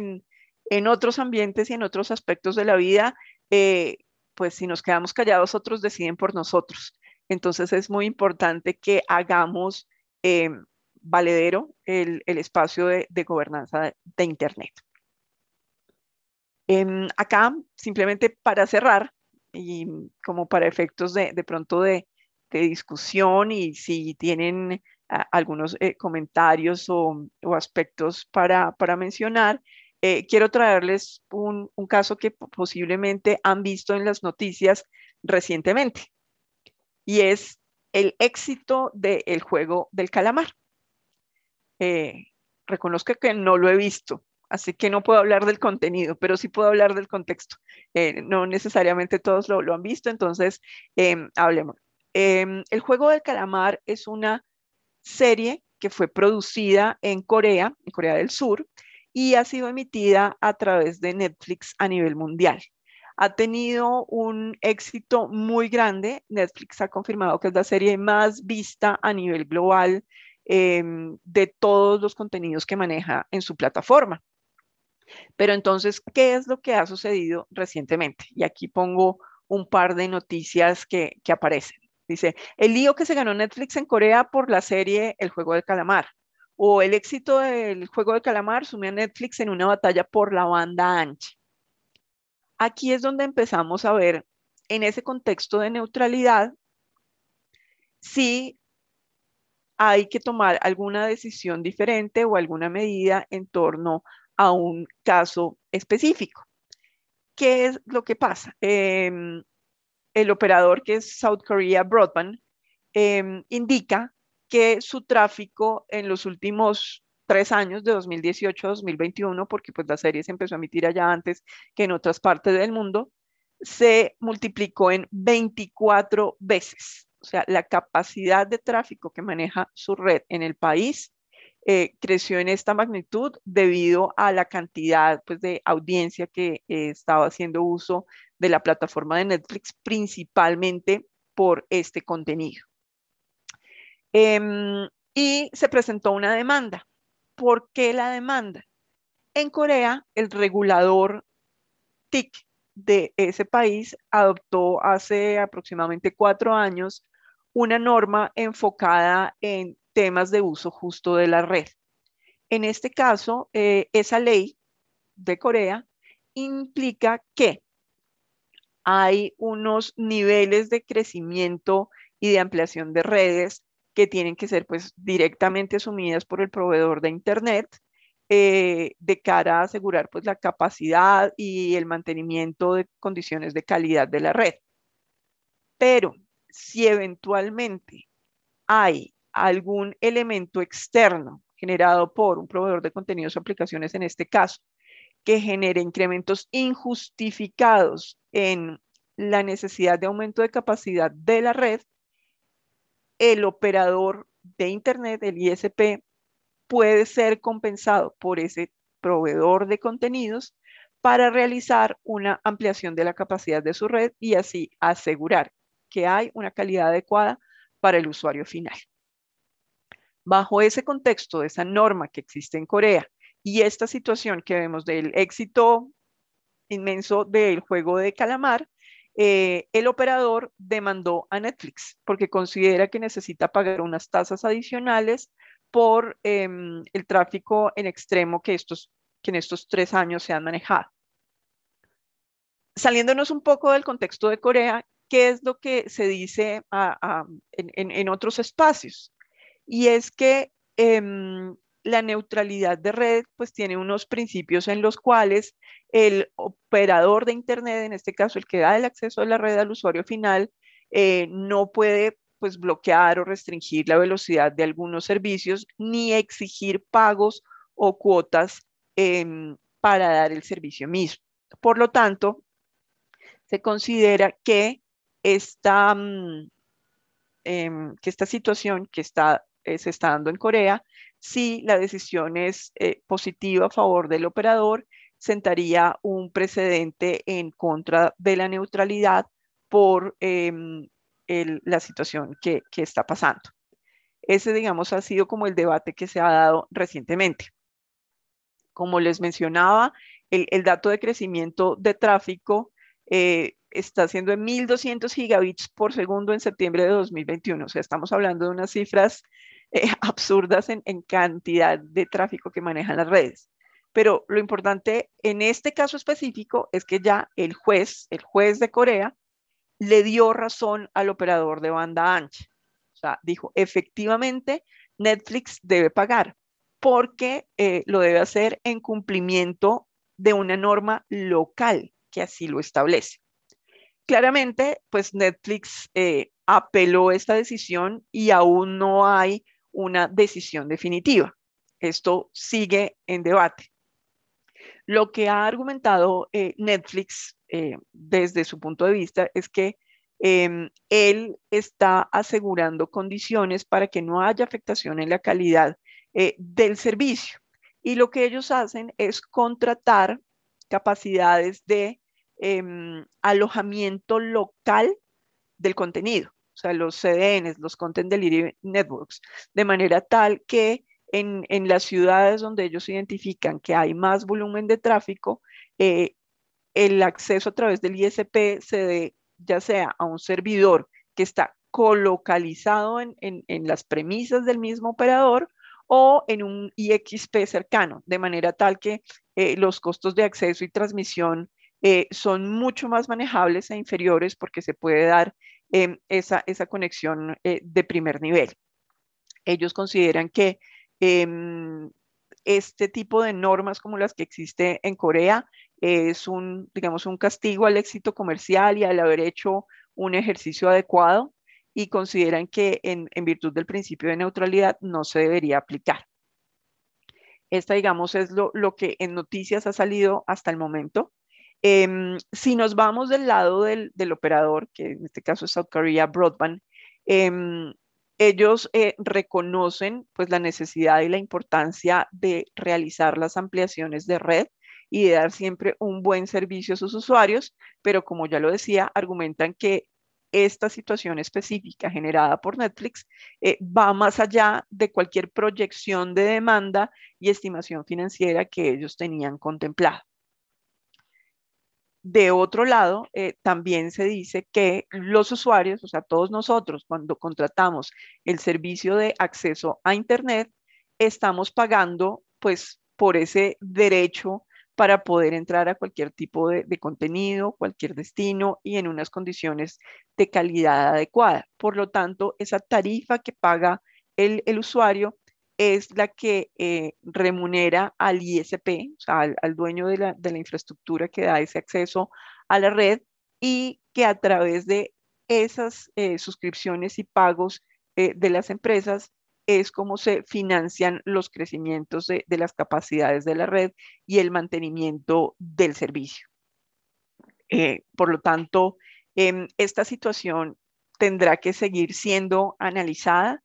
En otros ambientes y en otros aspectos de la vida, eh, pues si nos quedamos callados, otros deciden por nosotros. Entonces es muy importante que hagamos eh, valedero el espacio de gobernanza de Internet. Acá, simplemente para cerrar, y como para efectos de pronto de discusión, y si tienen algunos comentarios o aspectos para mencionar, quiero traerles un caso que posiblemente han visto en las noticias recientemente, y es el éxito del juego del calamar. Eh, Reconozco que no lo he visto, así que no puedo hablar del contenido, pero sí puedo hablar del contexto. No necesariamente todos lo han visto, entonces hablemos. El juego del calamar es una serie que fue producida en Corea del Sur, y ha sido emitida a través de Netflix a nivel mundial. Ha tenido un éxito muy grande. Netflix ha confirmado que es la serie más vista a nivel global de todos los contenidos que maneja en su plataforma. Pero entonces, ¿qué es lo que ha sucedido recientemente? Y aquí pongo un par de noticias que aparecen. Dice, el lío que se ganó Netflix en Corea por la serie El Juego del Calamar. O el éxito del Juego del Calamar sumió a Netflix en una batalla por la banda ancha. Aquí es donde empezamos a ver, en ese contexto de neutralidad, si hay que tomar alguna decisión diferente o alguna medida en torno a un caso específico. ¿Qué es lo que pasa? El operador, que es South Korea Broadband, indica que su tráfico en los últimos 3 años, de 2018 a 2021, porque pues la serie se empezó a emitir allá antes que en otras partes del mundo, se multiplicó en 24 veces. O sea, la capacidad de tráfico que maneja su red en el país creció en esta magnitud debido a la cantidad, pues, de audiencia que estaba haciendo uso de la plataforma de Netflix, principalmente por este contenido. Y se presentó una demanda. ¿Por qué la demanda? En Corea, el regulador TIC de ese país adoptó hace aproximadamente 4 años una norma enfocada en temas de uso justo de la red. En este caso, esa ley de Corea implica que hay unos niveles de crecimiento y de ampliación de redes que tienen que ser, pues, directamente asumidas por el proveedor de Internet, de cara a asegurar, pues, la capacidad y el mantenimiento de condiciones de calidad de la red. Pero si eventualmente hay algún elemento externo generado por un proveedor de contenidos o aplicaciones, en este caso, que genere incrementos injustificados en la necesidad de aumento de capacidad de la red, el operador de Internet, el ISP, puede ser compensado por ese proveedor de contenidos para realizar una ampliación de la capacidad de su red y así asegurar que hay una calidad adecuada para el usuario final. Bajo ese contexto de esa norma que existe en Corea y esta situación que vemos del éxito inmenso del juego de calamar, el operador demandó a Netflix porque considera que necesita pagar unas tasas adicionales por el tráfico en extremo que en estos 3 años se han manejado. Saliéndonos un poco del contexto de Corea, ¿qué es lo que se dice en otros espacios? Y es que la neutralidad de red pues tiene unos principios en los cuales el operador de Internet, en este caso el que da el acceso a la red al usuario final, no puede, pues, bloquear o restringir la velocidad de algunos servicios ni exigir pagos o cuotas para dar el servicio mismo. Por lo tanto, se considera que esta, que esta situación que se está dando en Corea, si la decisión es positiva a favor del operador, sentaría un precedente en contra de la neutralidad por la situación que está pasando. Ese, digamos, ha sido como el debate que se ha dado recientemente. Como les mencionaba, el dato de crecimiento de tráfico está siendo de 1.200 gigabits por segundo en septiembre de 2021. O sea, estamos hablando de unas cifras absurdas en cantidad de tráfico que manejan las redes. Pero lo importante en este caso específico es que ya el juez de Corea, le dio razón al operador de banda ancha. O sea, dijo, efectivamente, Netflix debe pagar porque lo debe hacer en cumplimiento de una norma local que así lo establece. Claramente, pues Netflix apeló esta decisión y aún no hay una decisión definitiva. Esto sigue en debate. Lo que ha argumentado Netflix desde su punto de vista es que él está asegurando condiciones para que no haya afectación en la calidad del servicio. Y lo que ellos hacen es contratar capacidades de alojamiento local del contenido, o sea, los CDNs, los Content Delivery Networks, de manera tal que en las ciudades donde ellos identifican que hay más volumen de tráfico, eh, el acceso a través del ISP se dé ya sea a un servidor que está colocalizado en las premisas del mismo operador o en un IXP cercano, de manera tal que los costos de acceso y transmisión son mucho más manejables e inferiores porque se puede dar esa conexión de primer nivel. Ellos consideran que este tipo de normas como las que existe en Corea es un, digamos, un castigo al éxito comercial y al haber hecho un ejercicio adecuado y consideran que en virtud del principio de neutralidad no se debería aplicar. Esta, digamos, es lo que en noticias ha salido hasta el momento. Si nos vamos del lado del operador, que en este caso es South Korea Broadband, ellos reconocen pues la necesidad y la importancia de realizar las ampliaciones de red y de dar siempre un buen servicio a sus usuarios, pero como ya lo decía, argumentan que esta situación específica generada por Netflix va más allá de cualquier proyección de demanda y estimación financiera que ellos tenían contemplada. De otro lado, también se dice que los usuarios, o sea, todos nosotros, cuando contratamos el servicio de acceso a Internet, estamos pagando pues por ese derecho para poder entrar a cualquier tipo de contenido, cualquier destino y en unas condiciones de calidad adecuada. Por lo tanto, esa tarifa que paga el usuario es la que remunera al ISP, o sea, al dueño de la infraestructura que da ese acceso a la red y que a través de esas suscripciones y pagos de las empresas es como se financian los crecimientos de las capacidades de la red y el mantenimiento del servicio. Por lo tanto, esta situación tendrá que seguir siendo analizada.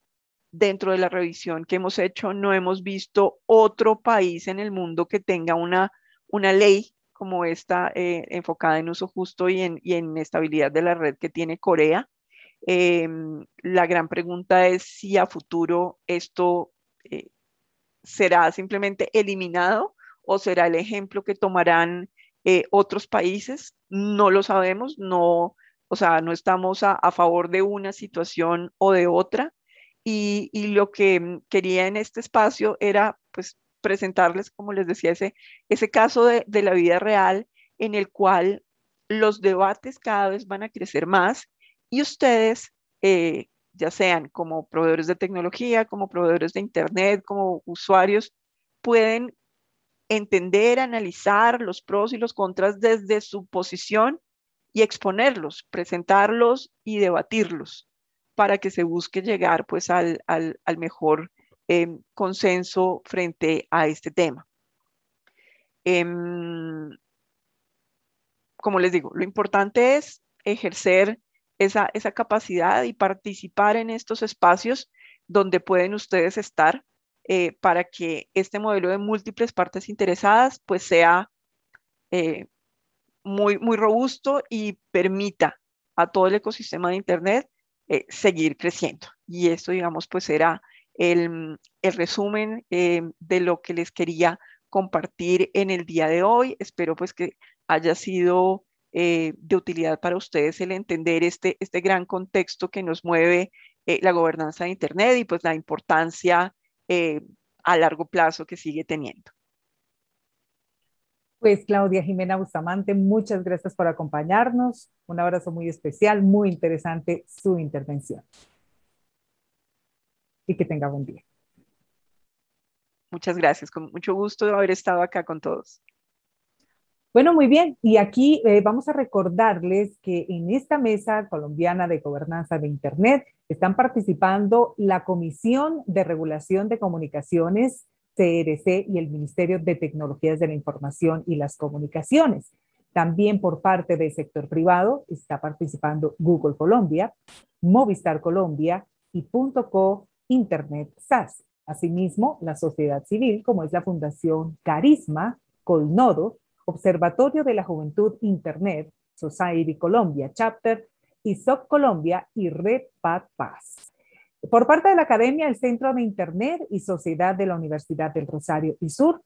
Dentro de la revisión que hemos hecho, no hemos visto otro país en el mundo que tenga una ley como esta enfocada en uso justo y en estabilidad de la red que tiene Corea. La gran pregunta es si a futuro esto será simplemente eliminado o será el ejemplo que tomarán otros países. No lo sabemos, no, o sea, no estamos a favor de una situación o de otra. Y lo que quería en este espacio era pues presentarles, como les decía, ese caso de la vida real en el cual los debates cada vez van a crecer más y ustedes, ya sean como proveedores de tecnología, como proveedores de Internet, como usuarios, pueden entender, analizar los pros y los contras desde su posición y exponerlos, presentarlos y debatirlos para que se busque llegar pues al mejor consenso frente a este tema. Como les digo, lo importante es ejercer esa capacidad y participar en estos espacios donde pueden ustedes estar para que este modelo de múltiples partes interesadas pues sea muy robusto y permita a todo el ecosistema de Internet seguir creciendo. Y esto, digamos, pues era el resumen de lo que les quería compartir en el día de hoy. Espero pues que haya sido de utilidad para ustedes el entender este gran contexto que nos mueve la gobernanza de Internet y pues la importancia eh, a largo plazo que sigue teniendo. Pues Claudia Jimena Bustamante, muchas gracias por acompañarnos. Un abrazo muy especial, muy interesante su intervención y que tenga buen día. Muchas gracias, con mucho gusto de haber estado acá con todos. Bueno, muy bien. Y aquí vamos a recordarles que en esta mesa colombiana de gobernanza de Internet están participando la Comisión de Regulación de Comunicaciones, CRC, y el Ministerio de Tecnologías de la Información y las Comunicaciones. También por parte del sector privado está participando Google Colombia, Movistar Colombia y Punto Co Internet SAS. Asimismo, la sociedad civil, como es la Fundación Carisma, Colnodo, Observatorio de la Juventud Internet, Society Colombia Chapter, ISOC Colombia y Red Pat Paz. Por parte de la Academia, el Centro de Internet y Sociedad de la Universidad del Rosario y Sur,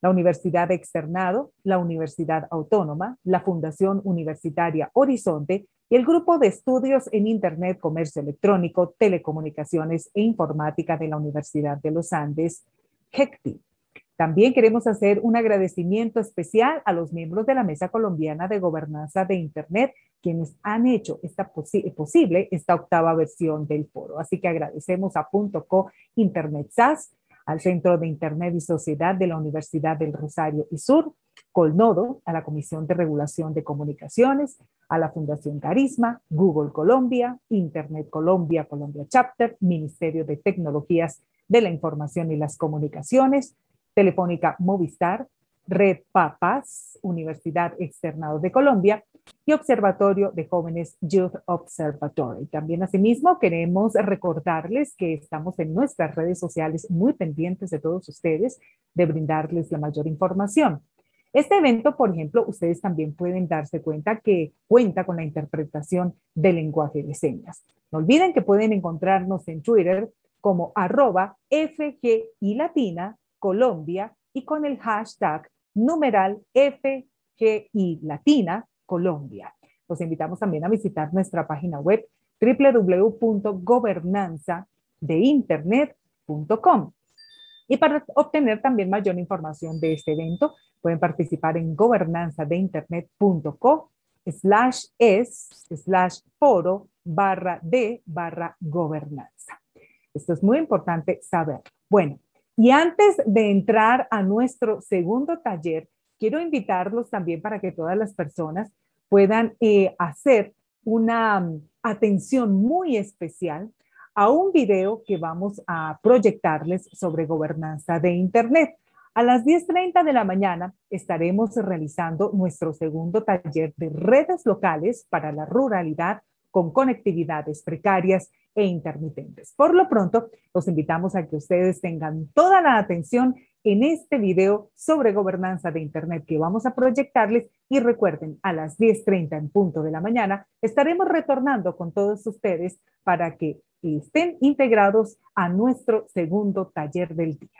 la Universidad Externado, la Universidad Autónoma, la Fundación Universitaria Horizonte y el Grupo de Estudios en Internet, Comercio Electrónico, Telecomunicaciones e Informática de la Universidad de los Andes, HECTI. También queremos hacer un agradecimiento especial a los miembros de la Mesa Colombiana de Gobernanza de Internet, quienes han hecho posible esta octava versión del foro. Así que agradecemos a Punto Co Internet SAS, al Centro de Internet y Sociedad de la Universidad del Rosario y Sur, Colnodo, a la Comisión de Regulación de Comunicaciones, a la Fundación Carisma, Google Colombia, Internet Colombia, Colombia Chapter, Ministerio de Tecnologías de la Información y las Comunicaciones, Telefónica Movistar, Red Papas, Universidad Externado de Colombia y Observatorio de Jóvenes Youth Observatory. También asimismo queremos recordarles que estamos en nuestras redes sociales muy pendientes de todos ustedes, de brindarles la mayor información. Este evento, por ejemplo, ustedes también pueden darse cuenta que cuenta con la interpretación del lenguaje de señas. No olviden que pueden encontrarnos en Twitter como @FGI Latina Colombia y con el hashtag numeral FGI Latina Colombia. Los invitamos también a visitar nuestra página web www.gobernanzadeinternet.com. Y para obtener también mayor información de este evento, pueden participar en gobernanzadeinternet.co/foro/d/gobernanza. Esto es muy importante saber. Bueno, y antes de entrar a nuestro segundo taller, quiero invitarlos también para que todas las personas puedan hacer una atención muy especial a un video que vamos a proyectarles sobre gobernanza de Internet. A las 10:30 de la mañana estaremos realizando nuestro segundo taller de redes locales para la ruralidad con conectividades precarias e intermitentes. Por lo pronto, los invitamos a que ustedes tengan toda la atención en este video sobre gobernanza de Internet que vamos a proyectarles y recuerden, a las 10:30 en punto de la mañana estaremos retornando con todos ustedes para que estén integrados a nuestro segundo taller del día.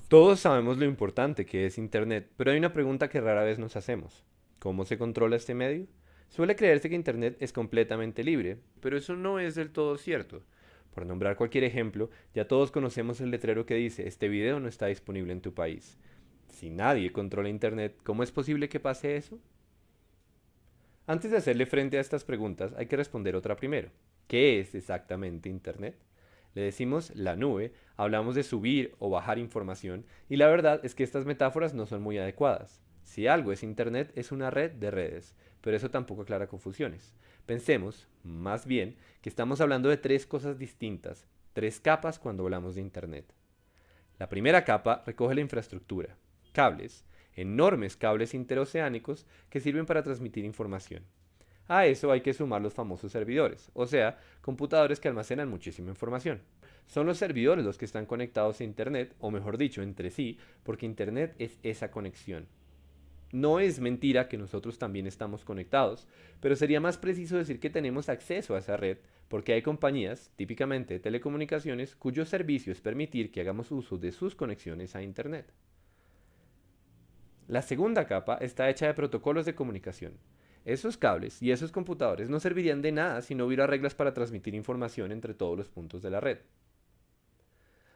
Todos sabemos lo importante que es Internet, pero hay una pregunta que rara vez nos hacemos. ¿Cómo se controla este medio? Suele creerse que Internet es completamente libre, pero eso no es del todo cierto. Por nombrar cualquier ejemplo, ya todos conocemos el letrero que dice, este video no está disponible en tu país. Si nadie controla Internet, ¿cómo es posible que pase eso? Antes de hacerle frente a estas preguntas, hay que responder otra primero. ¿Qué es exactamente Internet? Le decimos la nube, hablamos de subir o bajar información, y la verdad es que estas metáforas no son muy adecuadas. Si algo es Internet, es una red de redes, pero eso tampoco aclara confusiones. Pensemos, más bien, que estamos hablando de tres cosas distintas, tres capas cuando hablamos de Internet. La primera capa recoge la infraestructura, cables, enormes cables interoceánicos que sirven para transmitir información. A eso hay que sumar los famosos servidores, o sea, computadores que almacenan muchísima información. Son los servidores los que están conectados a Internet, o mejor dicho, entre sí, porque Internet es esa conexión. No es mentira que nosotros también estamos conectados, pero sería más preciso decir que tenemos acceso a esa red porque hay compañías, típicamente de telecomunicaciones, cuyo servicio es permitir que hagamos uso de sus conexiones a Internet. La segunda capa está hecha de protocolos de comunicación. Esos cables y esos computadores no servirían de nada si no hubiera reglas para transmitir información entre todos los puntos de la red.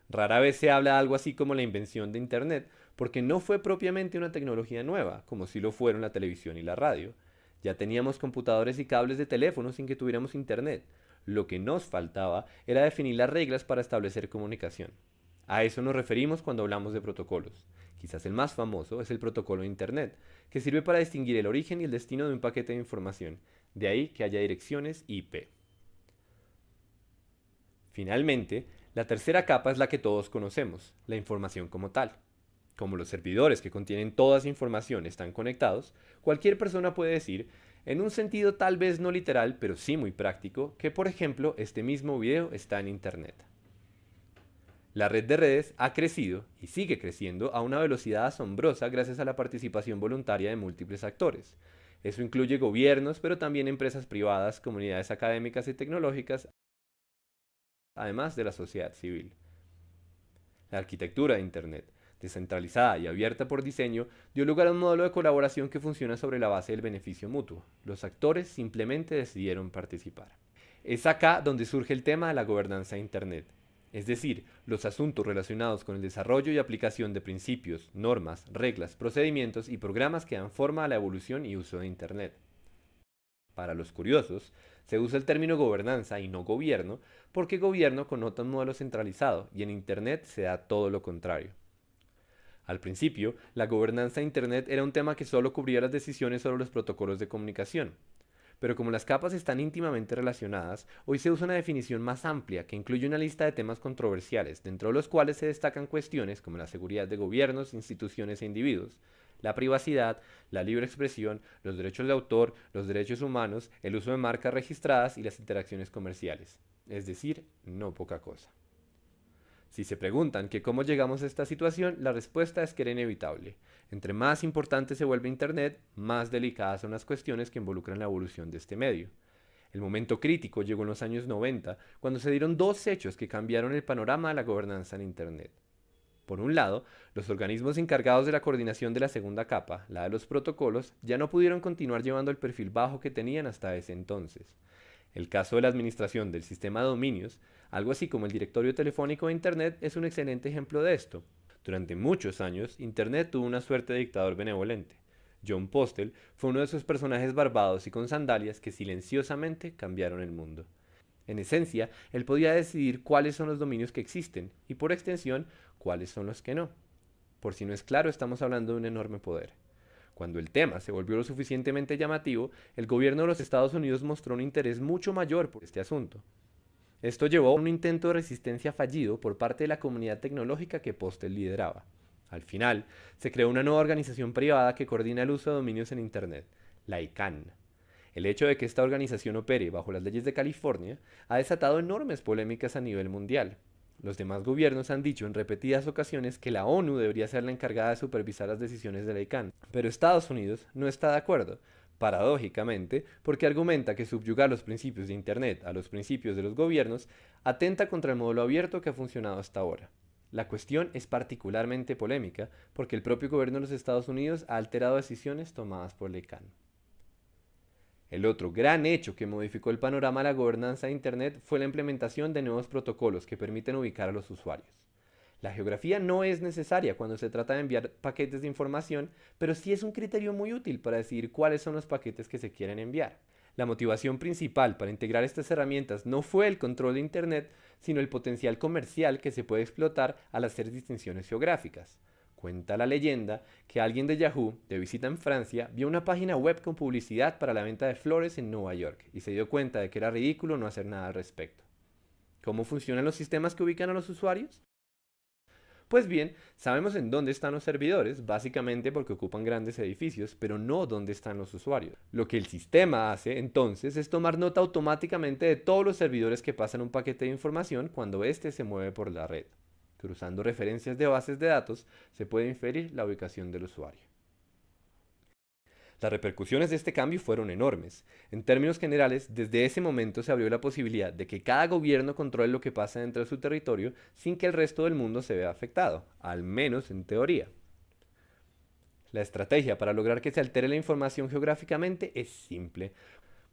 Rara vez se habla de algo así como la invención de Internet, porque no fue propiamente una tecnología nueva, como si lo fueron la televisión y la radio. Ya teníamos computadores y cables de teléfono sin que tuviéramos Internet. Lo que nos faltaba era definir las reglas para establecer comunicación. A eso nos referimos cuando hablamos de protocolos. Quizás el más famoso es el protocolo de Internet, que sirve para distinguir el origen y el destino de un paquete de información, de ahí que haya direcciones IP. Finalmente, la tercera capa es la que todos conocemos, la información como tal. Como los servidores que contienen toda esa información están conectados, cualquier persona puede decir, en un sentido tal vez no literal, pero sí muy práctico, que por ejemplo este mismo video está en Internet. La red de redes ha crecido y sigue creciendo a una velocidad asombrosa gracias a la participación voluntaria de múltiples actores. Eso incluye gobiernos, pero también empresas privadas, comunidades académicas y tecnológicas, además de la sociedad civil. La arquitectura de Internet, descentralizada y abierta por diseño, dio lugar a un modelo de colaboración que funciona sobre la base del beneficio mutuo. Los actores simplemente decidieron participar. Es acá donde surge el tema de la gobernanza de Internet, es decir, los asuntos relacionados con el desarrollo y aplicación de principios, normas, reglas, procedimientos y programas que dan forma a la evolución y uso de Internet. Para los curiosos, se usa el término gobernanza y no gobierno porque gobierno connota un modelo centralizado y en Internet se da todo lo contrario. Al principio, la gobernanza de Internet era un tema que solo cubría las decisiones sobre los protocolos de comunicación. Pero como las capas están íntimamente relacionadas, hoy se usa una definición más amplia que incluye una lista de temas controversiales, dentro de los cuales se destacan cuestiones como la seguridad de gobiernos, instituciones e individuos, la privacidad, la libre expresión, los derechos de autor, los derechos humanos, el uso de marcas registradas y las interacciones comerciales. Es decir, no poca cosa. Si se preguntan que cómo llegamos a esta situación, la respuesta es que era inevitable. Entre más importante se vuelve Internet, más delicadas son las cuestiones que involucran la evolución de este medio. El momento crítico llegó en los años 90, cuando se dieron dos hechos que cambiaron el panorama de la gobernanza en Internet. Por un lado, los organismos encargados de la coordinación de la segunda capa, la de los protocolos, ya no pudieron continuar llevando el perfil bajo que tenían hasta ese entonces. El caso de la administración del sistema de dominios, algo así como el directorio telefónico de Internet, es un excelente ejemplo de esto. Durante muchos años, Internet tuvo una suerte de dictador benevolente. Jon Postel fue uno de esos personajes barbados y con sandalias que silenciosamente cambiaron el mundo. En esencia, él podía decidir cuáles son los dominios que existen y, por extensión, cuáles son los que no. Por si no es claro, estamos hablando de un enorme poder. Cuando el tema se volvió lo suficientemente llamativo, el gobierno de los Estados Unidos mostró un interés mucho mayor por este asunto. Esto llevó a un intento de resistencia fallido por parte de la comunidad tecnológica que Postel lideraba. Al final, se creó una nueva organización privada que coordina el uso de dominios en Internet, la ICANN. El hecho de que esta organización opere bajo las leyes de California ha desatado enormes polémicas a nivel mundial. Los demás gobiernos han dicho en repetidas ocasiones que la ONU debería ser la encargada de supervisar las decisiones de la ICANN, pero Estados Unidos no está de acuerdo, paradójicamente, porque argumenta que subyugar los principios de Internet a los principios de los gobiernos atenta contra el modelo abierto que ha funcionado hasta ahora. La cuestión es particularmente polémica porque el propio gobierno de los Estados Unidos ha alterado decisiones tomadas por la ICANN. El otro gran hecho que modificó el panorama de la gobernanza de Internet fue la implementación de nuevos protocolos que permiten ubicar a los usuarios. La geografía no es necesaria cuando se trata de enviar paquetes de información, pero sí es un criterio muy útil para decidir cuáles son los paquetes que se quieren enviar. La motivación principal para integrar estas herramientas no fue el control de Internet, sino el potencial comercial que se puede explotar al hacer distinciones geográficas. Cuenta la leyenda que alguien de Yahoo, de visita en Francia, vio una página web con publicidad para la venta de flores en Nueva York y se dio cuenta de que era ridículo no hacer nada al respecto. ¿Cómo funcionan los sistemas que ubican a los usuarios? Pues bien, sabemos en dónde están los servidores, básicamente porque ocupan grandes edificios, pero no dónde están los usuarios. Lo que el sistema hace, entonces, es tomar nota automáticamente de todos los servidores que pasan un paquete de información cuando éste se mueve por la red. Cruzando referencias de bases de datos, se puede inferir la ubicación del usuario. Las repercusiones de este cambio fueron enormes. En términos generales, desde ese momento se abrió la posibilidad de que cada gobierno controle lo que pasa dentro de su territorio sin que el resto del mundo se vea afectado, al menos en teoría. La estrategia para lograr que se altere la información geográficamente es simple.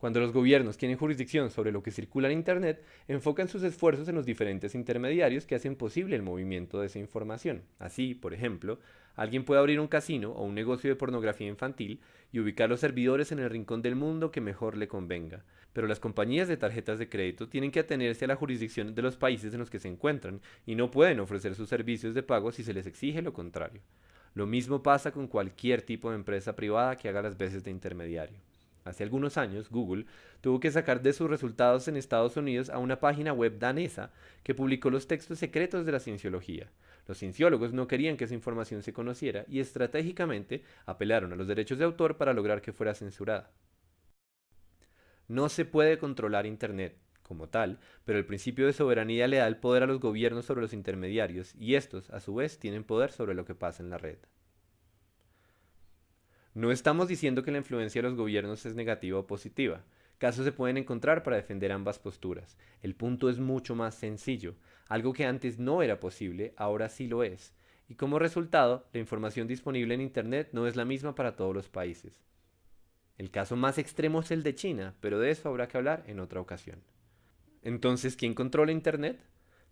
Cuando los gobiernos tienen jurisdicción sobre lo que circula en Internet, enfocan sus esfuerzos en los diferentes intermediarios que hacen posible el movimiento de esa información. Así, por ejemplo, alguien puede abrir un casino o un negocio de pornografía infantil y ubicar los servidores en el rincón del mundo que mejor le convenga. Pero las compañías de tarjetas de crédito tienen que atenerse a la jurisdicción de los países en los que se encuentran y no pueden ofrecer sus servicios de pago si se les exige lo contrario. Lo mismo pasa con cualquier tipo de empresa privada que haga las veces de intermediario. Hace algunos años, Google tuvo que sacar de sus resultados en Estados Unidos a una página web danesa que publicó los textos secretos de la cienciología. Los cienciólogos no querían que esa información se conociera y estratégicamente apelaron a los derechos de autor para lograr que fuera censurada. No se puede controlar Internet como tal, pero el principio de soberanía le da el poder a los gobiernos sobre los intermediarios y estos, a su vez, tienen poder sobre lo que pasa en la red. No estamos diciendo que la influencia de los gobiernos es negativa o positiva. Casos se pueden encontrar para defender ambas posturas. El punto es mucho más sencillo. Algo que antes no era posible, ahora sí lo es. Y como resultado, la información disponible en Internet no es la misma para todos los países. El caso más extremo es el de China, pero de eso habrá que hablar en otra ocasión. Entonces, ¿quién controla Internet?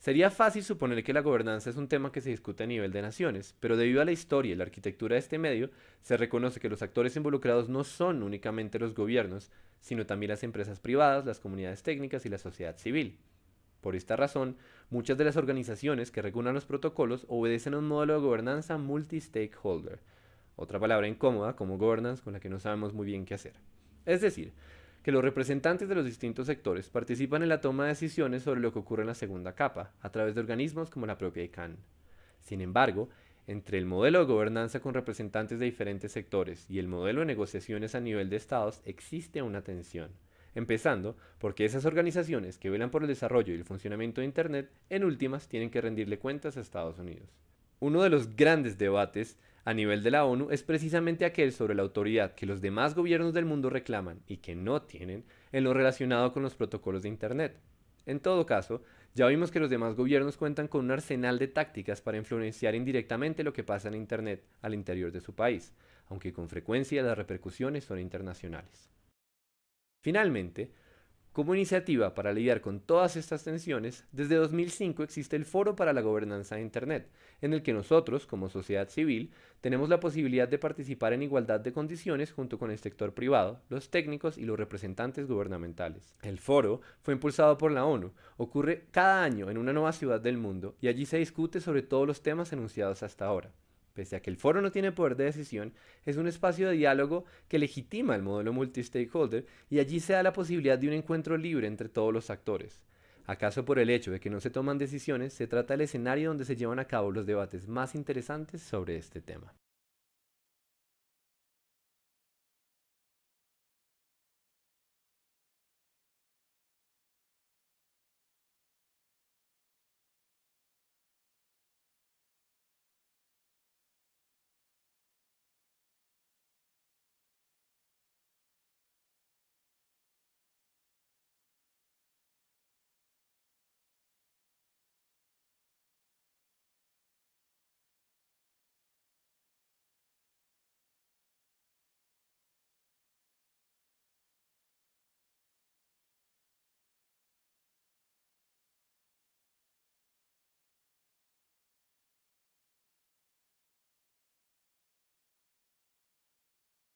Sería fácil suponer que la gobernanza es un tema que se discute a nivel de naciones, pero debido a la historia y la arquitectura de este medio, se reconoce que los actores involucrados no son únicamente los gobiernos, sino también las empresas privadas, las comunidades técnicas y la sociedad civil. Por esta razón, muchas de las organizaciones que regulan los protocolos obedecen a un modelo de gobernanza multi-stakeholder, otra palabra incómoda como governance con la que no sabemos muy bien qué hacer. Es decir, que los representantes de los distintos sectores participan en la toma de decisiones sobre lo que ocurre en la segunda capa, a través de organismos como la propia ICANN. Sin embargo, entre el modelo de gobernanza con representantes de diferentes sectores y el modelo de negociaciones a nivel de estados existe una tensión, empezando porque esas organizaciones que velan por el desarrollo y el funcionamiento de Internet, en últimas tienen que rendirle cuentas a Estados Unidos. Uno de los grandes debates a nivel de la ONU es precisamente aquel sobre la autoridad que los demás gobiernos del mundo reclaman y que no tienen en lo relacionado con los protocolos de Internet. En todo caso, ya vimos que los demás gobiernos cuentan con un arsenal de tácticas para influenciar indirectamente lo que pasa en Internet al interior de su país, aunque con frecuencia las repercusiones son internacionales. Finalmente, como iniciativa para lidiar con todas estas tensiones, desde 2005 existe el Foro para la Gobernanza de Internet, en el que nosotros, como sociedad civil, tenemos la posibilidad de participar en igualdad de condiciones junto con el sector privado, los técnicos y los representantes gubernamentales. El foro fue impulsado por la ONU, ocurre cada año en una nueva ciudad del mundo y allí se discute sobre todos los temas enunciados hasta ahora. Pese a que el foro no tiene poder de decisión, es un espacio de diálogo que legitima el modelo multi-stakeholder y allí se da la posibilidad de un encuentro libre entre todos los actores. ¿Acaso por el hecho de que no se toman decisiones, se trata del escenario donde se llevan a cabo los debates más interesantes sobre este tema?